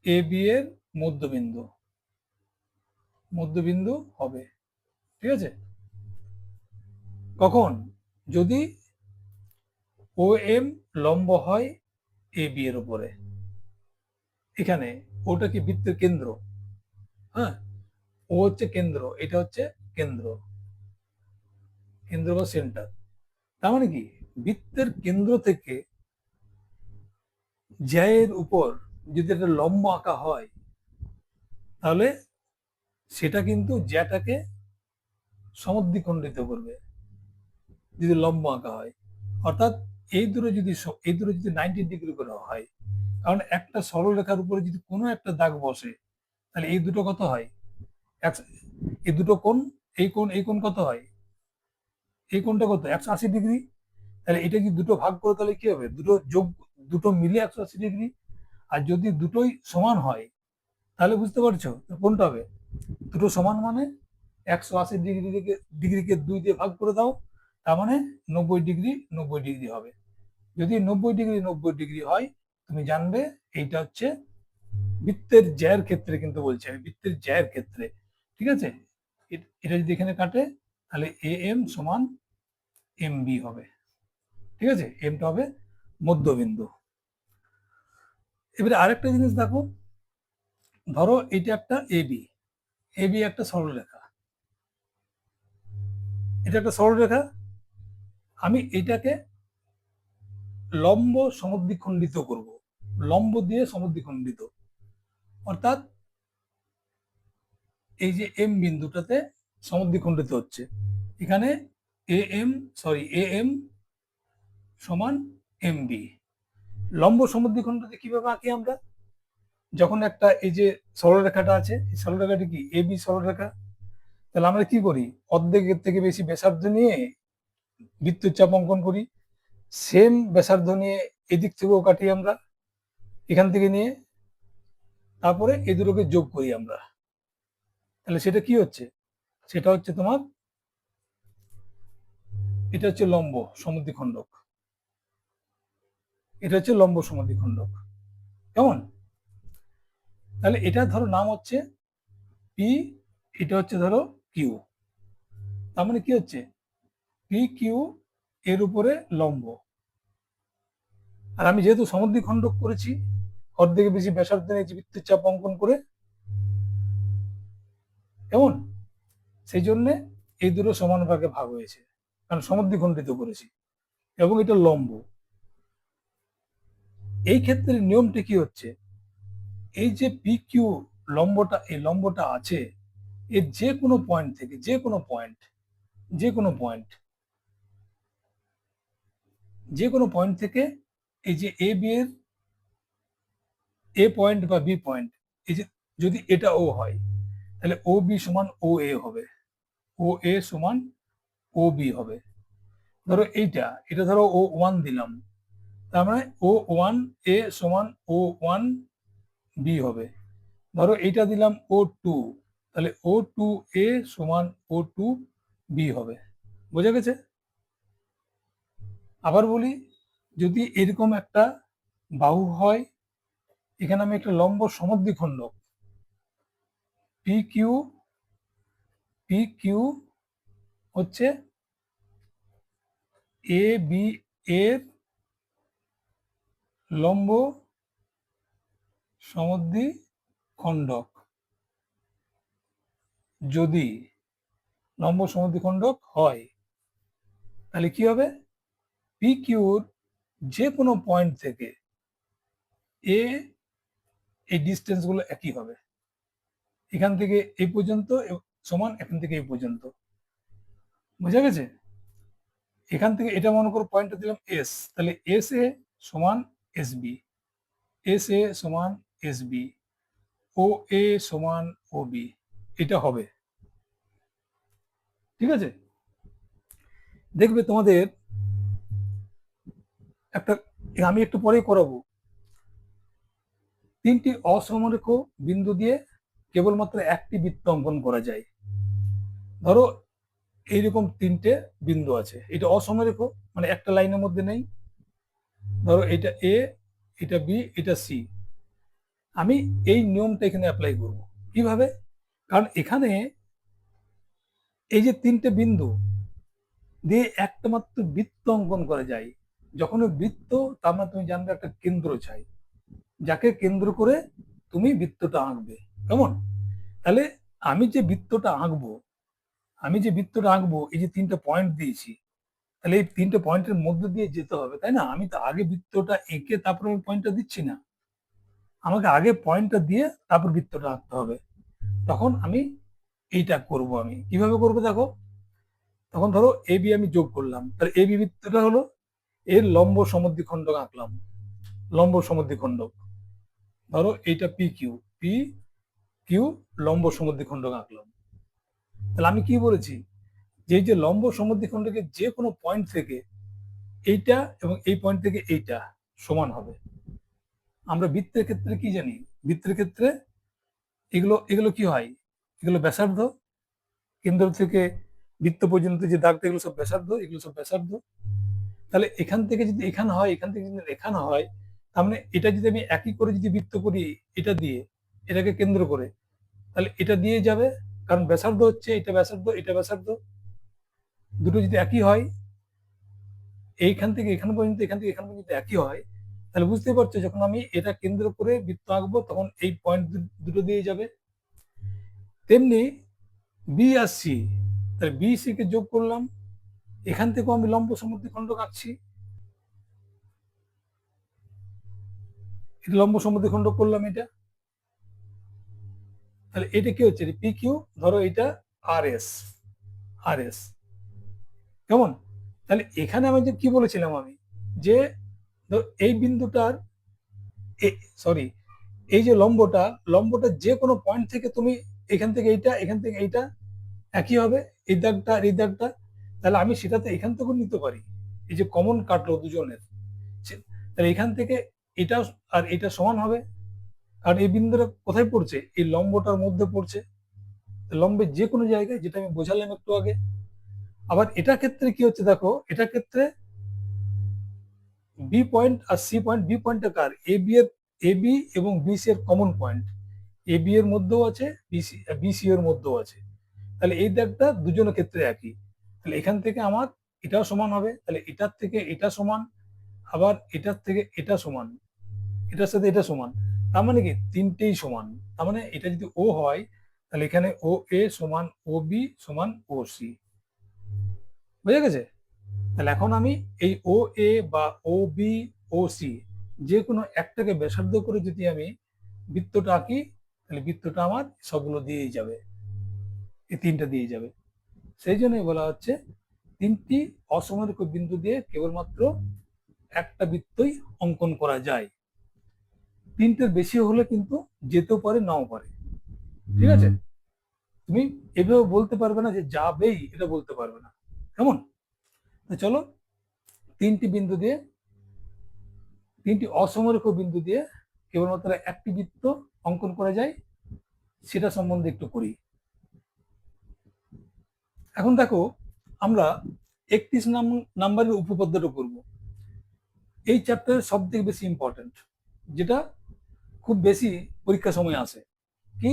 এ বি এর মধ্যবিন্দু, মধ্যবিন্দু হবে। ঠিক আছে, কখন? যদি ও এম লম্ব হয় এ বি এর উপরে। এখানে ওটা কি বৃত্তের কেন্দ্র, হ্যাঁ, ও হচ্ছে কেন্দ্র, এটা হচ্ছে কেন্দ্র, কেন্দ্র বা সেন্টার। তার মানে কি, বৃত্তের কেন্দ্র থেকে জ্যা এর উপর যদি একটা লম্ব আঁকা হয় তাহলে সেটা কিন্তু জ্যাটাকে সমদ্বিখণ্ডিত করবে যদি লম্ব আঁকা হয়। অর্থাৎ এই দুটো যদি 90 ডিগ্রি করে হয়, কারণ একটা সরলরেখার উপরে যদি কোনো একটা দাগ বসে তাহলে এই দুটো কত হয়, এই দুটো কোণ, এই কোণ কত হয়, এই কোণটা কত 180 ডিগ্রি। তাহলে এটা যদি দুটো ভাগ করে তাহলে কি হবে, দুটো মিলে 180 ডিগ্রি। আর যদি দুটোই সমান হয় তাহলে বুঝতে পারছো কোনটা হবে, দুটো সমান মানে 180 ডিগ্রিকে 2 দিয়ে ভাগ করে দাও, তার মানে 90 ডিগ্রি 90 ডিগ্রি হবে। যদি 90 ডিগ্রি 90 ডিগ্রি হয় তুমি জানবে এইটা হচ্ছে বৃত্তের জ্যায়ের ক্ষেত্রে, কিন্তু বলছি আমি বৃত্তের জ্যায়ের ক্ষেত্রে, ঠিক আছে। এটা যদি এখানে কাটে তাহলে এ এম সমান এম বি হবে, ঠিক আছে, এমটা হবে মধ্যবিন্দু। এবারে আরেকটা জিনিস দেখো, ধরো এটা একটা এবি, এবি একটা সরলরেখা, এটা একটা সরলরেখা, আমি এটাকে লম্ব সমদ্বিখণ্ডিত করব, লম্ব দিয়ে সমদ্বিখণ্ডিত, অর্থাৎ এই যে এম বিন্দুটাতে সমদ্বিখণ্ডিত হচ্ছে, এখানে এ এম সমান এম বি। লম্ব সমদ্বিখণ্ডিত কিভাবে আঁকি আমরা, যখন একটা এই যে সরলরেখাটা আছে, এই সরলরেখাটা কি এ বি সরলরেখা, তাহলে আমরা কি করি, অর্ধেকের থেকে বেশি ব্যাসার্ধ নিয়ে বৃত্তচাপ অঙ্কন করি, সেম ব্যাসার্ধ নিয়ে এদিক থেকেও কাটি আমরা, এখান থেকে নিয়ে তারপরে এই দুটোকে যোগ করি আমরা, তাহলে সেটা কি হচ্ছে, সেটা হচ্ছে তোমার, এটা হচ্ছে লম্ব সমদ্বিখণ্ডক, এটা হচ্ছে লম্ব সমদ্বিখণ্ডক, কেমন। তাহলে এটা ধরো নাম হচ্ছে পি, এটা হচ্ছে ধরো কিউ, তার মানে কি হচ্ছে পি কিউ এর উপরে লম্ব, আর আমি যেহেতু সমদ্বিখণ্ডক করেছি, অর্ধেকে বেশি ব্যাসার্ধ নিয়েছি বৃত্তের চাপ অঙ্কন করে, কেমন, সেই জন্য এই দুটো সমান ভাগে ভাগ হয়েছে, কারণ সমদ্বিখণ্ডিত করেছি এবং এটা লম্ব। এই ক্ষেত্রে নিয়মটি কি হচ্ছে, এই যে পি কিউ লম্বটা, এই লম্বটা আছে এর যে কোনো পয়েন্ট থেকে, যে কোনো পয়েন্ট থেকে এই যে এ বি এর এ পয়েন্ট বা বি পয়েন্ট, এই যে যদি এটা ও হয় তাহলে ও বি সমান ও এ হবে, ও এ সমান ও বি হবে। ধরো এটা ধরো ও ওয়ান দিলাম, তার মানে ও ওয়ান এ সমান ও ওয়ান বি হবে। ধরো এইটা দিলাম ও টু, তাহলে ও টু এ সমান ও টু বি হবে, বোঝা গেছে। আবার বলি, যদি এরকম একটা বাহু হয়, এখানে আমি একটা লম্ব সমদ্বিখণ্ডক পি কিউ, পি কিউ হচ্ছে এ বি এর লম্ব সমদ্বিখণ্ডক, যদি লম্ব সমদ্বিখণ্ডক হয় তাহলে কি হবে, পি কিউর যে কোনো পয়েন্ট থেকে এ, এই ডিস্টেন্স গুলো একই হবে, এখান থেকে এই পর্যন্ত সমান এখান থেকে এই পর্যন্ত, বোঝা গেছে। এখান থেকে এটা মনে করো পয়েন্টটা দিলাম এস, তাহলে এস এ সমান এস বি, এস এ সমান এস বি, ও এ সমান ও বি, এটা হবে, ঠিক আছে। দেখবে তোমাদের একটা, আমি একটু পরেই করাবো, 3টি অসমরেখ বিন্দু দিয়ে কেবলমাত্র একটি বৃত্ত অঙ্কন করা যায়। ধরো এইরকম 3টে বিন্দু আছে, এটা অসমরেখ মানে একটা লাইনের মধ্যে নেই, ধরো এটা এ, এটা বি, এটা সি, আমি এই নিয়মটা এখানে অ্যাপ্লাই করব, কিভাবে, কারণ এখানে এই যে 3টে বিন্দু দিয়ে একটা মাত্র বৃত্ত অঙ্কন করা যায়, যখন বৃত্ত তার মানে তুমি জানবে একটা কেন্দ্র চাই, যাকে কেন্দ্র করে তুমি বৃত্তটা আঁকবে, কেমন। তাহলে আমি যে বৃত্তটা আঁকবো, এই যে 3টে পয়েন্ট দিয়েছি, তাহলে এই 3টে পয়েন্টের মধ্যে দিয়ে যেতে হবে, তাই না, আমি তো আগে বৃত্তটা এঁকে তারপরে আমি পয়েন্টটা দিচ্ছি না, আমাকে আগে পয়েন্টটা দিয়ে তারপর বৃত্তটা আঁকতে হবে। তখন আমি এইটা করব। আমি কিভাবে করবো দেখো, তখন ধরো এ বি আমি যোগ করলাম, তাহলে এ বি বৃত্তটা হলো এর লম্ব সমদ্বিখণ্ডক আঁকলাম, লম্ব সমদ্বিখণ্ডক। ধরো এইটা পি কিউ, পি কিউ লম্ব সমদ্বিখণ্ডক আঁকলাম। তাহলে আমি কি বলেছি, যে যে লম্ব সমদ্বিখণ্ডকের যে কোনো পয়েন্ট থেকে এইটা এবং এই পয়েন্ট থেকে এইটা সমান হবে। আমরা বৃত্তের ক্ষেত্রে কি জানি, বৃত্তের ক্ষেত্রে এগুলো এগুলো কি হয়, এগুলো ব্যাসার্ধ, কেন্দ্র থেকে বৃত্ত পর্যন্ত যে দাগটা এগুলো সব ব্যাসার্ধ, এগুলো সব ব্যাসার্ধ। তাহলে এখান থেকে যদি এখানে হয়, এখান থেকে যদি এখানে হয়, তার মানে এটা যদি আমি একই করে যদি বৃত্ত করি এটা দিয়ে, এটাকে কেন্দ্র করে, তাহলে এটা দিয়ে যাবে, কারণ ব্যাসার্ধ হচ্ছে এটা ব্যাসার্ধ, এটা ব্যাসার্ধ, দুটো যদি একই হয়, এইখান থেকে এখান পর্যন্ত, এখান থেকে এখান পর্যন্ত একই হয়, তাহলে বুঝতে পারছো যখন আমি এটা কেন্দ্র করে বৃত্ত আঁকবো তখন এই পয়েন্ট দুটো দিয়ে যাবে। তেমনি বি আর সি, তাহলে বি সি কে যোগ করলাম, এখান থেকেও আমি লম্ব সমদ্বিখণ্ডক আঁকছি, এটা লম্ব সমদ্বিখণ্ডক করলাম এটা। তাহলে এটা কি হচ্ছে, পি কিউ, ধরো এটা আর এস, আর এস, কেমন? তাহলে এখানে আমি যে কি বলেছিলাম আমি, যে এই বিন্দুটার, সরি, এই যে লম্বটা, লম্বটা যে কোনো পয়েন্ট থেকে তুমি এখান থেকে এইটা, এখান থেকে এইটা একই হবে, এই দাগটা আর এই দাগটা, তাহলে আমি সেটাতে এখান থেকেও নিতে পারি, এই যে কমন কাটলো দুজনের, তাহলে এখান থেকে এটা আর এটা সমান হবে। কারণ এই বিন্দুটা কোথায় পড়ছে, এই লম্বটার মধ্যে পড়ছে, লম্বের যে কোনো জায়গায়, যেটা আমি বোঝালাম একটু আগে। আবার এটা ক্ষেত্রে কি হচ্ছে দেখো, এটা ক্ষেত্রে বি পয়েন্ট আর সি পয়েন্ট, বি পয়েন্টটা কার, এ বি এর, এ বি এবং বি সি এর কমন পয়েন্ট, এ বি এর মধ্যেও আছে, বি সি এর মধ্যেও আছে, তাহলে এই দাগটা দুজনের ক্ষেত্রে একই, তাহলে এখান থেকে আমার এটাও সমান হবে, তাহলে এটার থেকে এটা সমান, আবার এটার থেকে এটা সমান, এটার সাথে এটা সমান, তার মানে কি তিনটেই সমান। তার মানে এটা যদি ও হয়, তাহলে এখানে ও এ সমান ও বি সমান ও সি, বুঝে গেছে? তাহলে এখন আমি এই ও এ বা ও বি ও সি যে কোনো একটাকে ব্যাসার্ধ করে যদি আমি বৃত্তটা আঁকি, তাহলে বৃত্তটা আমার সবগুলো দিয়েই যাবে, এই তিনটা দিয়ে যাবে। সেই জন্যই বলা হচ্ছে তিনটি অসমরেখ বিন্দু দিয়ে কেবলমাত্র একটা বৃত্তই অঙ্কন করা যায়। তিনটের বেশি হলে কিন্তু যেতেও পারে, নাও পারে। ঠিক আছে? তুমি এভাবে বলতে পারবে না যে যাবেই, এটা বলতে পারবে না, কেমন? চলো, তিনটি বিন্দু দিয়ে, তিনটি অসমরেখ বিন্দু দিয়ে কেবলমাত্র একটি বৃত্ত অঙ্কন করা যায়, সেটা সম্বন্ধে একটু করি। এখন দেখো, আমরা 31 নাম্বারের উপপাদ্যটা করব। এই চ্যাপ্টারের সব থেকে বেশি ইম্পর্টেন্ট, যেটা খুব বেশি পরীক্ষার সময় আসে। কি,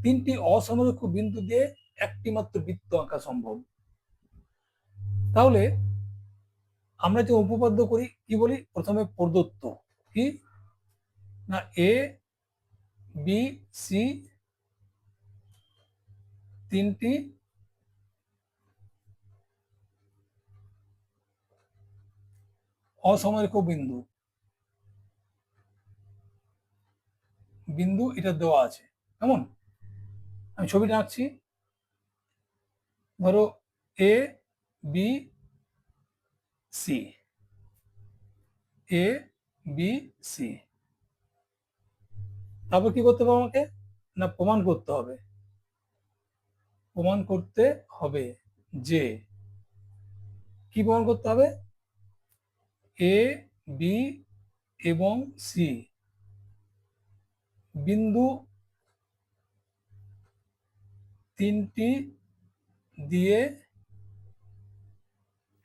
তিনটি অসমরেখ বিন্দু দিয়ে একটি মাত্র বৃত্ত আঁকা সম্ভব। তাহলে আমরা যে উপপাদ্য করি কি বলি, প্রথমে প্রদত্ত কি না, এ বি সি তিনটি অসমরেখ বিন্দু, বিন্দু এটা দেওয়া আছে, কেমন? আমি ছবিটা আঁকছি, ধরো A B C, A B C, তারপর কি করতে হবে আমাকে, না প্রমাণ করতে হবে, প্রমাণ করতে হবে যে, কি প্রমাণ করতে হবে, এ বি এবং সি বিন্দু তিনটি দিয়ে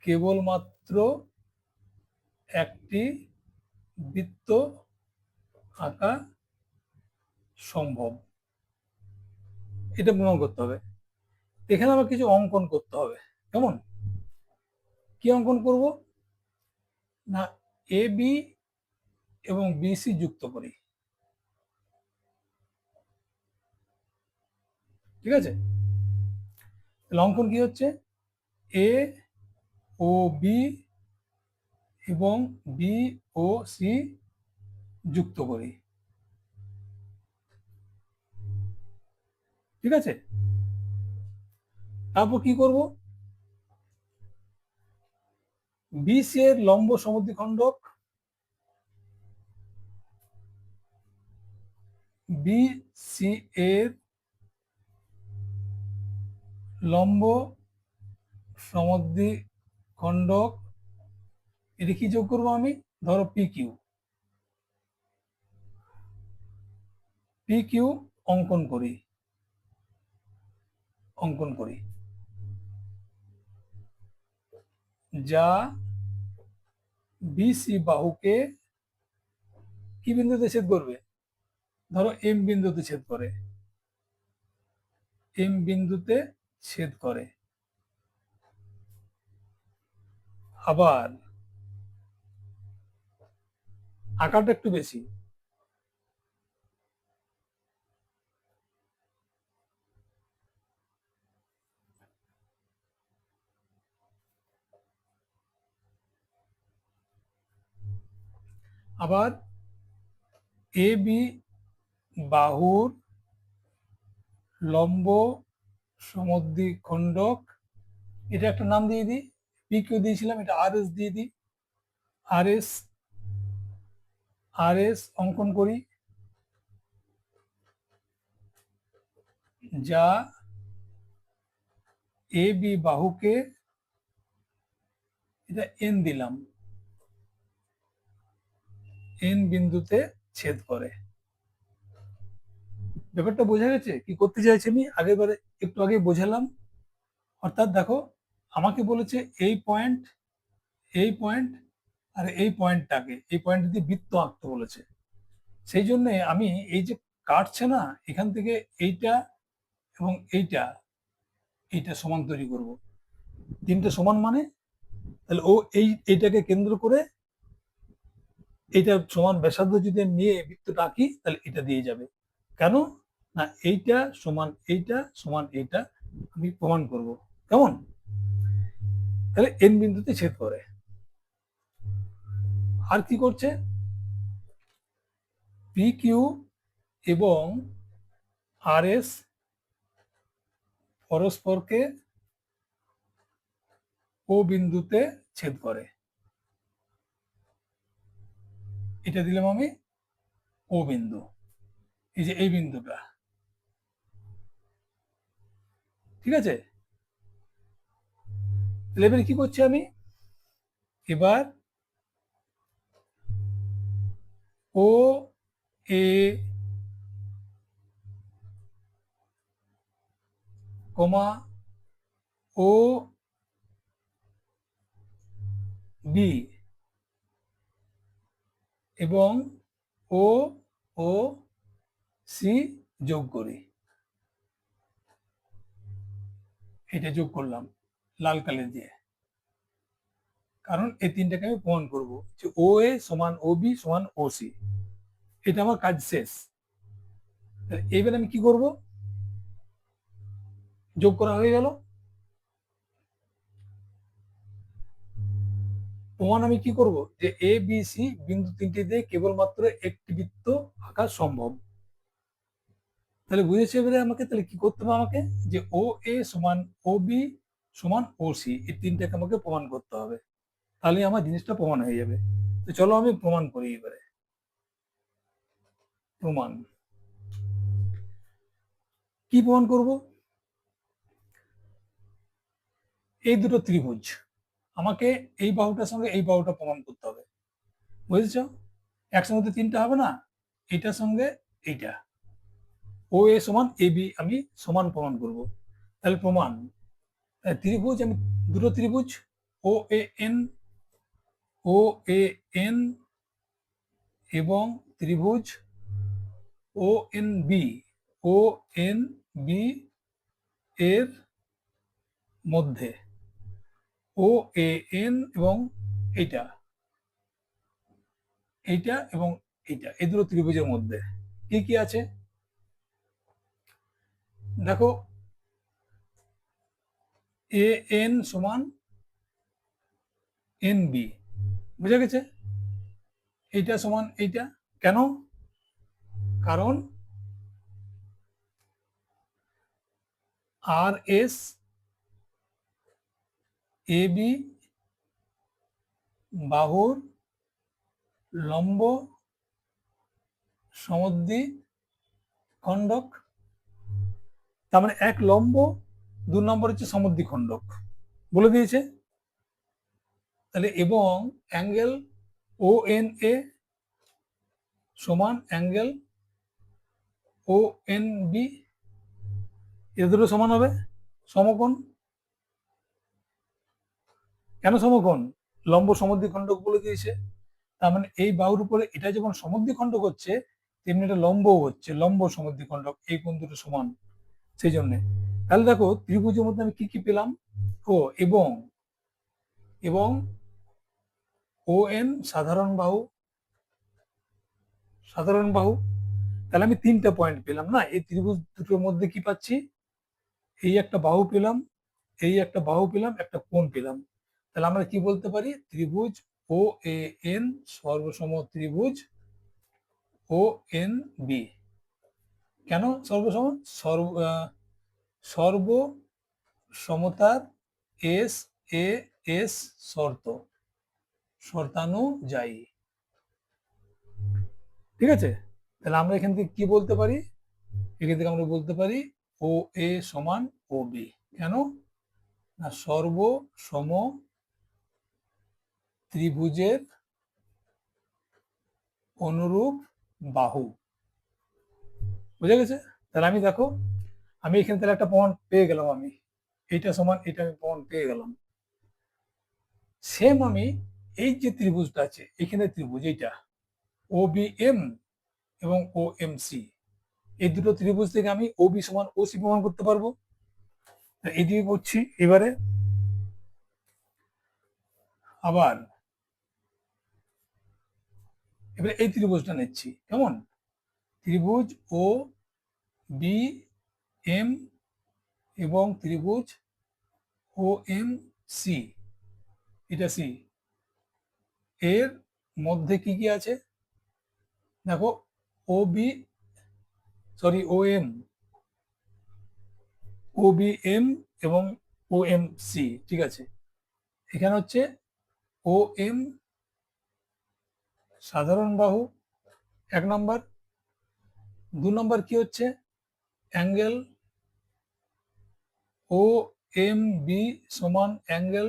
কেবলমাত্র একটি বৃত্ত আঁকা সম্ভব, এটা প্রমাণ করতে হবে। এখানে আবার কিছু অঙ্কন করতে হবে, কেমন? কি অঙ্কন করব, না এ বি এবং বি সি যুক্ত করি, ঠিক আছে? তাহলে অঙ্কন কি হচ্ছে, এ ও বি এবং বি ও সি যুক্ত করি, ঠিক আছে? তারপর কি করব, বিসি এর লম্ব সমদ্বিখণ্ডক বিসি এর লম্ব সমদ্বিখণ্ডক, এটা কি যোগ করবো আমি, ধরো পি কিউ, পি কিউ অঙ্কন করি, অঙ্কন করি, যা বিসি বাহুকে কি বিন্দুতে ছেদ করবে, ধরো এম বিন্দুতে ছেদ করে, এম বিন্দুতে ছেদ করে। আবার আকারটা একটু বেশি, আবার এ বি বাহুর লম্ব সমদ্বিখণ্ডক, এটা একটা নাম দিয়ে দিই, পি কিউ দিয়েছিলাম, এটা আর এস দিয়ে দিই, আর এস, আর এস অঙ্কন করি, যা এ বি বাহুকে, এটা এন দিলাম, এন বিন্দুতে ছেদ করে। ব্যাপারটা বোঝা গেছে কি করতে চাইছি আমি, আগেবারে একটু আগে বোঝালাম। অর্থাৎ দেখো, আমাকে বলেছে এই পয়েন্ট, এই পয়েন্ট আর এই পয়েন্টটাকে, এই পয়েন্ট দিয়ে বৃত্ত আঁকতে বলেছে। সেই জন্য আমি এই যে কাটছে না, এখান থেকে এইটা এবং এইটা, এইটা সমান তৈরি করব। তিনটে সমান মানে, তাহলে ও এইটাকে কেন্দ্র করে এইটা সমান ব্যাসার্ধ যদি নিয়ে বৃত্তটা আঁকি, তাহলে এটা দিয়ে যাবে। কেন না, এইটা সমান এইটা সমান এইটা আমি প্রমাণ করব। কেমন? তাহলে এন বিন্দুতে ছেদ করে। আর কি করছে, পি কিউ এবং আর এস পরস্পরকে ও বিন্দুতে ছেদ করে। এটা দিলাম আমি ও বিন্দু, এই যে এই বিন্দুটা, ঠিক আছে? এবারে কি করছি আমি, এবার ও এ কমা ও বি এবং ও ও সি যোগ করি। এটা যোগ করলাম লাল কালি দিয়ে, কারণ এই তিনটাকে আমি প্রমাণ করব যে ও এ সমান ও বি সমান ও সি। এটা আমার কাজ শেষ। এবার আমি কি করব, যোগ করা হয়ে গেল, প্রমাণ আমি কি করব, যে এ বি সি বিন্দু তিনটি দিয়ে কেবলমাত্র একটি বৃত্ত আঁকা সম্ভব। তাহলে বুঝেছে এবারে আমাকে, তাহলে কি করতে হবে আমাকে, যে ও এ সমান ও বি সমান ও সি, এই তিনটাকে আমাকে প্রমাণ করতে হবে, তাহলে আমার জিনিসটা প্রমাণ হয়ে যাবে। তো চলো আমি প্রমাণ করি এবারে। প্রমাণ কি প্রমাণ করব, এই দুটো ত্রিভুজ, আমাকে এই বাহুটার সঙ্গে এই বাহুটা প্রমাণ করতে হবে, বুঝেছ? একসঙ্গে তো তিনটা হবে না, এইটার সঙ্গে এইটা, ও এ সমান এ বি আমি সমান প্রমাণ করব। তাহলে প্রমাণ, ত্রিভুজ আমি দুটো ত্রিভুজ ও A N, O A N এবং ত্রিভুজ O N B, O N B এর মধ্যে, ও এ এন এবং এইটা, এইটা এবং এইটা, এই দুটো ত্রিভুজের মধ্যে কি কি আছে দেখো, এ এন সমান এন বি, বুঝা গেছে? এইটা সমান এইটা, কেন? কারণ আর এস এ বি বাহুর লম্ব সমদ্বি খণ্ডক। তার মানে এক লম্ব, 2 নম্বর হচ্ছে সমদ্বি খণ্ডক বলে দিয়েছে। তাহলে এবং অ্যাঙ্গেল ও এন এ সমান অ্যাঙ্গেল ও এন বি, এ দুটো সমান হবে সমকোণ। কেন সমকোণ? লম্ব সমদ্বিখণ্ডক বলে দিয়েছে। তার মানে এই বাহুর উপরে এটা যখন সমদ্বিখণ্ডক হচ্ছে, তেমনি এটা লম্বও হচ্ছে, লম্ব সমদ্বিখণ্ডক, এই কোণ দুটো সমান, সেই জন্য। তাহলে দেখো ত্রিভুজের মধ্যে আমি কি কি পেলাম? ও এবং এবং ও এন সাধারণ বাহু, সাধারণ বাহু। তাহলে আমি 3টা পয়েন্ট পেলাম না? এই ত্রিভুজ দুটোর মধ্যে কি পাচ্ছি? এই একটা বাহু পেলাম, এই একটা বাহু পেলাম, একটা কোণ পেলাম। তাহলে আমরা কি বলতে পারি? ত্রিভুজ ও এ এন সর্বসম ত্রিভুজ ও এন বি। কেন সর্বসম? সর্ব সমতার এস এ এস শর্তানুযায়ী। ঠিক আছে? তাহলে আমরা এখান থেকে কি বলতে পারি? এখান থেকে আমরা বলতে পারি ও এ সমান ও বি। কেন না? সর্ব সম ত্রিভুজের অনুরূপ বাহু। বুঝে গেছে? তাহলে আমি দেখো, আমি এখান থেকে একটা প্রমাণ পেয়ে গেলাম। আমি এইটা সমান এটা আমি প্রমাণ পেয়ে গেলাম। সেম আমি এই যে ত্রিভুজটা আছে, এখানে ত্রিভুজ এইটা ও বি এম এবং ও এম সি, এই দুটো ত্রিভুজ থেকে আমি ও বি সমান ও সি প্রমাণ করতে পারবো। এদিকে করছি এবারে। আবার এবারে এই ত্রিভুজটা নিচ্ছি। কেমন? ত্রিভুজ ও বি এম এবং ত্রিভুজ ও এম সি, এটা সি, এর মধ্যে কি কি আছে দেখো। ও বি, সরি ও এম, ও বি এম এবং ও এম সি, ঠিক আছে। এখানে হচ্ছে ও এম সাধারণ বাহু 1 নম্বর। 2 নম্বর কি হচ্ছে? অ্যাঙ্গেল ও এম বি সমান অ্যাঙ্গেল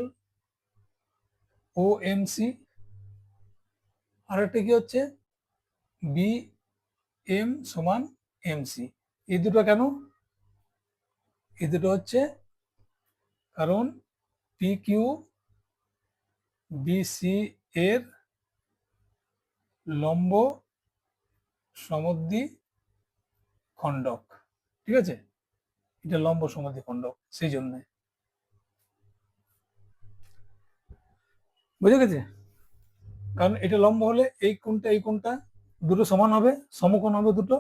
ও এম সি। আর একটা কি হচ্ছে? বি এম সমান এম সি। এই দুটো কেন? এই দুটো হচ্ছে কারণ পি কিউ বি সি এর লম্ব সমদ্বি খণ্ডক। ঠিক আছে? এটা লম্ব সমদ্বি খণ্ডক, সেই জন্য। বুঝে গেছে? কারণ এটা লম্ব হলে এই কোণটা এই কোণটা দুটো সমান হবে, সমকোণ হবে দুটো।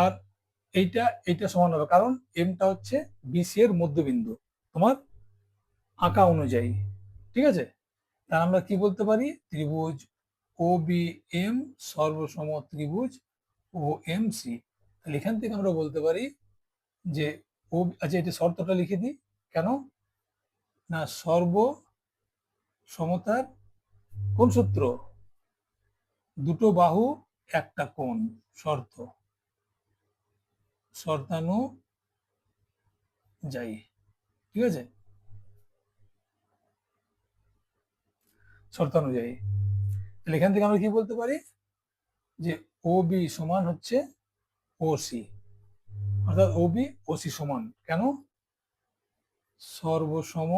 আর এইটা এইটা সমান হবে, কারণ এমটা হচ্ছে বিসি এর মধ্যবিন্দু তোমার আঁকা অনুযায়ী। ঠিক আছে? তা আমরা কি বলতে পারি? ত্রিভুজ ও বি এম সর্বসম ত্রিভুজ ও এম সি। তাহলে এখান থেকে আমরা বলতে পারি যে ও, আচ্ছা এটা শর্তটা লিখে দিই। কেন না? সর্ব সমতার কোন সূত্র? দুটো বাহু একটা কোণ, শর্ত, শর্তানুযায়ী। ঠিক আছে? শর্তানুযায়ী। তাহলে এখান থেকে আমরা কি বলতে পারি? যে ও বি সমান হচ্ছে ও সি, অর্থাৎ ও বি ও সি সমান। কেন? সর্বসম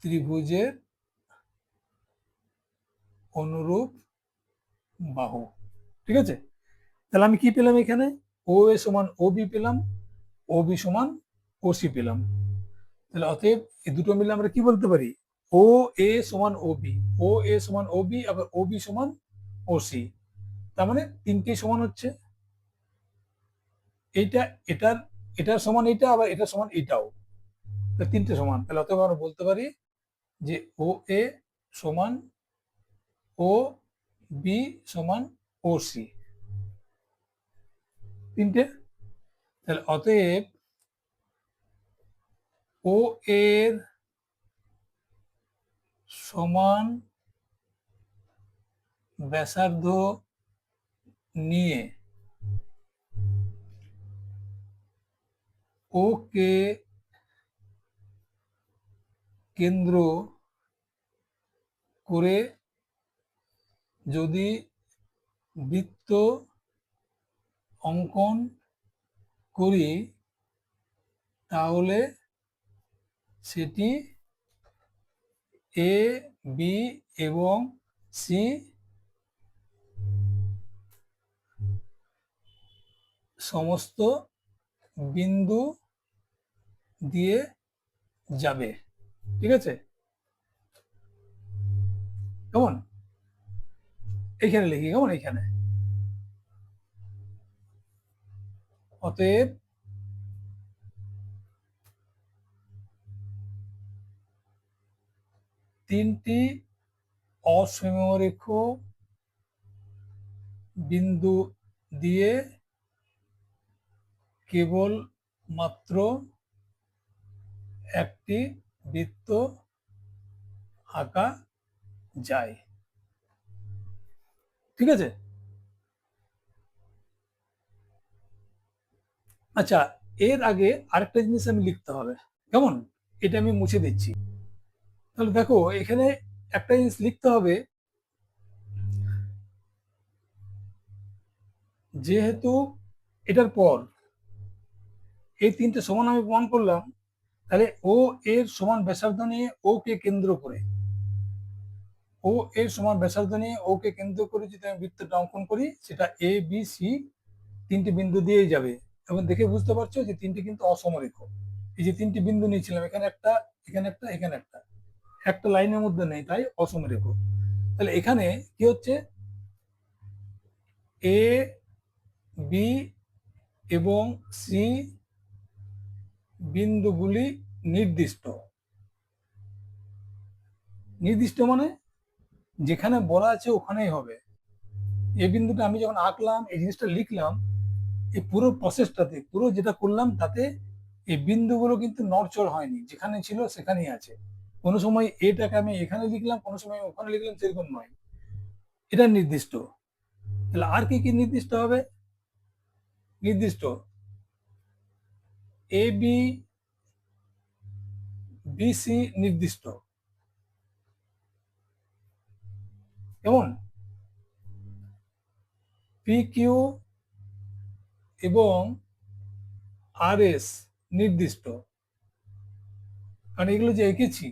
ত্রিভুজের অনুরূপ বাহু। ঠিক আছে? তাহলে আমি কি পেলাম এখানে? ও এ সমান ও বি পেলাম, ও বি সমান ও সি পেলাম। তাহলে অতএব এই দুটো মিলে আমরা কি বলতে পারি? ও এ সমান ও বি, ও এ সমান ও বি, আবার ও বি সমান ও সি। তার মানে তিনটেই সমান হচ্ছে। এইটা এটার এটার সমান এইটা, আবার এটার সমান এইটাও, তিনটে সমান। তাহলে অতএব আমরা বলতে পারি যে ও এ সমান ও বি সমান ও সি, তিনটে। তাহলে অতএব ও এর সমান ব্যাসার্ধ নিয়ে ও কে কেন্দ্র করে যদি বৃত্ত অঙ্কন করি তাহলে সেটি এ বি এবং সি সমস্ত বিন্দু দিয়ে যাবে। ঠিক আছে, কেমন? এইখানে লিখি, কেমন? এইখানে অতএব তিনটি অসমরেখ বিন্দু দিয়ে কেবল মাত্র একটি বৃত্ত আঁকা যায়। ঠিক আছে, আচ্ছা, এর আগে আরেকটা জিনিস আমি লিখতে হবে, কেমন? এটা আমি মুছে দিচ্ছি। তাহলে দেখো, এখানে একটা জিনিস লিখতে হবে, যেহেতু এটার পর এই তিনটে সমান আমি প্রমাণ করলাম, তাহলে ও এর সমান ব্যাসার্ধ নিয়ে ও কে কেন্দ্র করে, ও এর সমান ব্যাসার্ধ নিয়ে ও কে কেন্দ্র করে যদি আমি বৃত্তটা অঙ্কন করি, সেটা এ বি সি তিনটি বিন্দু দিয়েই যাবে। এবং দেখে বুঝতে পারছো যে তিনটি কিন্তু অসমরেখ। এই যে তিনটি বিন্দু নিয়েছিলাম, এখানে একটা, এখানে একটা, এখানে একটা, একটা লাইনের মধ্যে নেই, তাই অসমরেখ। তাহলে এখানে কি হচ্ছে, এ বি এবং সি বিন্দুগুলি নির্দিষ্ট। নির্দিষ্ট মানে যেখানে বলা আছে ওখানেই হবে। এই বিন্দুটা আমি যখন আঁকলাম, এই জিনিসটা লিখলাম, এই পুরো প্রসেসটাতে, পুরো যেটা করলাম তাতে এই বিন্দুগুলো কিন্তু নড়চড় হয়নি, যেখানে ছিল সেখানেই আছে। কোনো সময় এটাকে আমি এখানে লিখলাম, কোনো সময় ওখানে লিখলাম, সেরকম নয়, এটা নির্দিষ্ট। তাহলে আর কি কি নির্দিষ্ট হবে? নির্দিষ্ট এ বি বি সি নির্দিষ্ট, কেমন? পি কিউ এবং আর এস নির্দিষ্ট, কারণ এগুলো যে এঁকেছি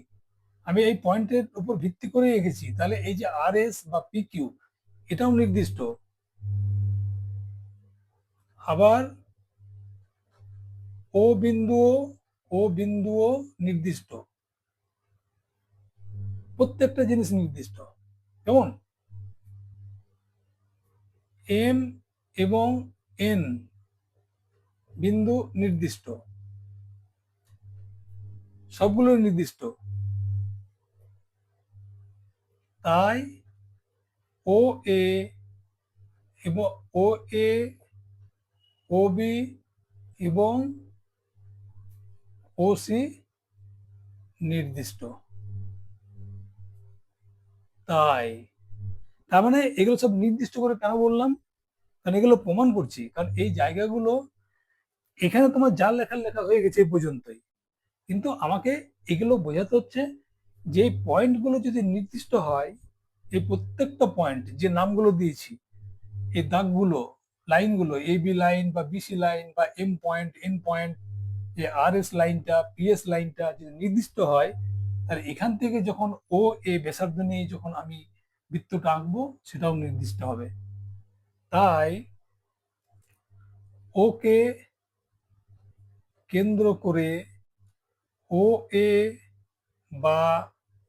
আমি এই পয়েন্টের উপর ভিত্তি করে এঁকেছি, তাহলে এই যে আর এস বা পি কিউ এটাও নির্দিষ্ট। আবার ও বিন্দুও, ও বিন্দুও নির্দিষ্ট, প্রত্যেকটা জিনিস নির্দিষ্ট, কেমন? এম এবং এন বিন্দু নির্দিষ্ট, সবগুলো নির্দিষ্ট। তাই ও এ এবং ও এ, ও বি এবং ও সি নির্দিষ্ট। তাই তার মানে এগুলো সব নির্দিষ্ট করে কেন বললাম? কারণ এগুলো প্রমাণ করছি, কারণ এই জায়গাগুলো এখানে তোমার যা লেখার লেখা হয়ে গেছে এই পর্যন্তই, কিন্তু আমাকে এগুলো বোঝাতে হচ্ছে যে পয়েন্টগুলো যদি নির্দিষ্ট হয়, এই প্রত্যেকটা পয়েন্ট যে নামগুলো দিয়েছি, এই দাগগুলো, লাইনগুলো, এ বি লাইন বা বিসি লাইন বা এম পয়েন্ট, এন পয়েন্ট, যে আর এস লাইনটা, পিএস লাইনটা যদি নির্দিষ্ট হয়, তাহলে এখান থেকে যখন ও এ ব্যাসার্ধ নিয়ে যখন আমি বৃত্তটা আঁকবো, সেটাও নির্দিষ্ট হবে। তাই ওকে কেন্দ্র করে ও এ বা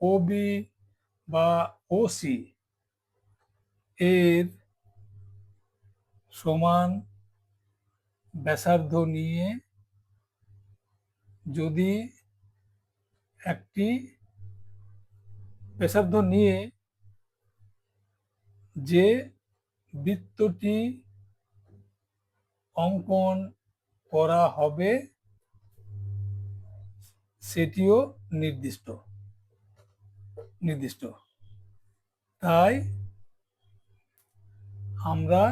ও বি বা ও সি এর সমান ব্যাসার্ধ নিয়ে যদি একটি ব্যাসার্ধ নিয়ে যে বৃত্তটি অঙ্কন করা হবে সেটিও নির্দিষ্ট। তাই আমরা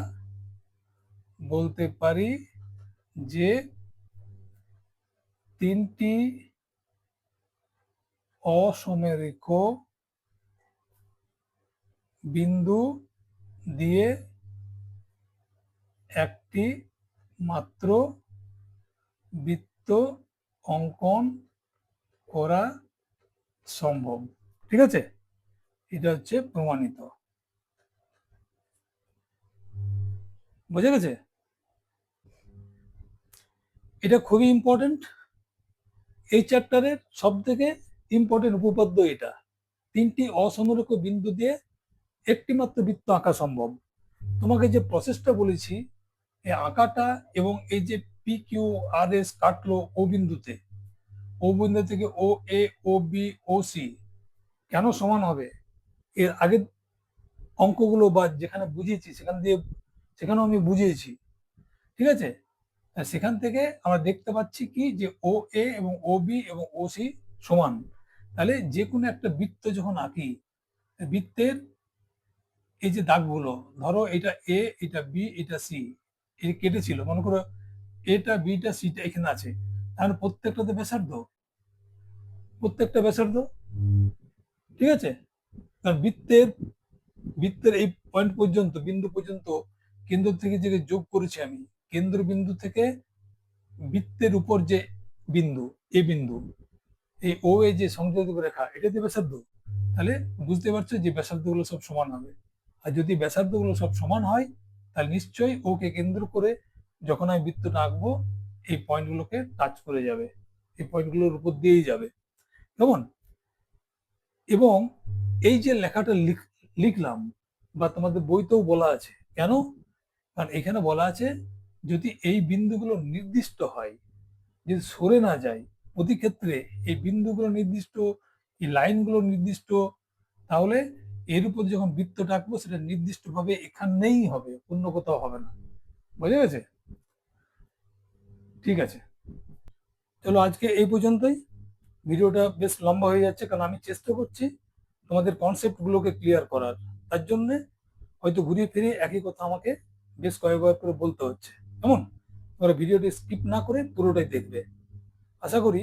বলতে পারি যে তিনটি অসমরেখ বিন্দু দিয়ে একটি মাত্র বৃত্ত অঙ্কন করা সম্ভব। ঠিক আছে, এটা হচ্ছে প্রমাণিত। বোঝা গেছে? এটা খুবই ইম্পর্টেন্ট। এই চ্যাপ্টারের সব থেকে ইম্পর্টেন্ট উপপাদ্য এটা। তিনটি অসমরেখ বিন্দু দিয়ে একটি মাত্র বৃত্ত আঁকা সম্ভব। তোমাকে যে প্রসেসটা বলেছি, এই আঁকাটা এবং এই যে পি কিউ আর এস কাটলো ও বিন্দুতে, ও বিন্দু থেকে ও এ, ও বি, ও সি কেন সমান হবে, এর আগের অঙ্কগুলো বা যেখানে বুঝিয়েছি সেখানেও আমি বুঝিয়েছি। ঠিক আছে, সেখান থেকে আমরা দেখতে পাচ্ছি কি যে ও এ এবং ও বি এবং ও সি সমান। তাহলে যে কোনো একটা বৃত্ত যখন আঁকি, বৃত্তের এই যে দাগগুলো, ধরো এটা এ, এটা বি, এটা সি, এই কেটেছিল, মনে করো এটা বিটা সিটা এখানে আছে, তাহলে প্রত্যেকটাতে ব্যাসার্ধ, প্রত্যেকটা ব্যাসার্ধ। ঠিক আছে, কারণ বৃত্তের এই পয়েন্ট পর্যন্ত, বিন্দু পর্যন্ত কেন্দ্র থেকে যে যোগ করেছি আমি, কেন্দ্র বিন্দু থেকে বৃত্তের উপর যে বিন্দু, এ বিন্দু, এই ও এ যে সংযোজিত রেখা, এটাতে ব্যাসার্ধ। তাহলে বুঝতে পারছো যে ব্যাসার্ধ গুলো সব সমান হবে। আর যদি ব্যাসার্ধ গুলো সব সমান হয়, তাহলে নিশ্চয়ই ওকে কেন্দ্র করে যখন আমি বৃত্তটা আঁকবো, এই পয়েন্ট গুলোকে টাচ করে যাবে, এই পয়েন্ট গুলোর উপর দিয়েই যাবে। কেমন? এবং এই যে লেখাটা লিখলাম, বা তোমাদের বইতেও বলা আছে, কেন? কারণ এখানে বলা আছে যদি এই বিন্দুগুলো নির্দিষ্ট হয়, যদি সরে না যায়, প্রতি ক্ষেত্রে এই বিন্দুগুলো নির্দিষ্ট, এই লাইনগুলো নির্দিষ্ট, তাহলে এর উপর যখন বৃত্তটা আঁকবো সেটা নির্দিষ্টভাবে এখানেই হবে, অন্য কোথাও হবে না। বোঝা গেছে? ঠিক আছে, চলো আজকে এই পর্যন্তই। ভিডিওটা বেশ লম্বা হয়ে যাচ্ছে, কারণ আমি চেষ্টা করছি তোমাদের কনসেপ্ট গুলোকে ক্লিয়ার করার। তার জন্য হয়তো ঘুরিয়ে ফিরিয়ে একই কথা আমাকে বেশ কয়েকবার করে বলতে হচ্ছে। কেমন? তোমরা ভিডিওটি স্কিপ না করে পুরোটাই দেখবে। আশা করি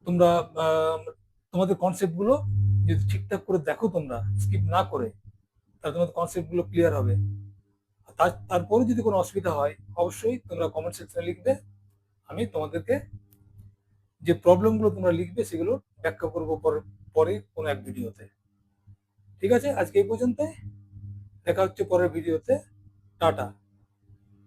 তোমরা তোমাদের কনসেপ্ট গুলো যদি ঠিকঠাক করে দেখো, তোমরা স্কিপ না করে, তাহলে তোমাদের কনসেপ্ট গুলো ক্লিয়ার হবে। তারপরে যদি কোনো অসুবিধা হয়, অবশ্যই তোমরা কমেন্ট সেকশনে লিখবে। আমি তোমাদেরকে যে প্রবলেম গুলো তোমরা লিখবে সেগুলো ব্যাখ্যা করবো পরে কোনো এক ভিডিওতে। ঠিক আছে, আজকে এই পর্যন্ত। দেখা হচ্ছে পরের ভিডিওতে। টাটা।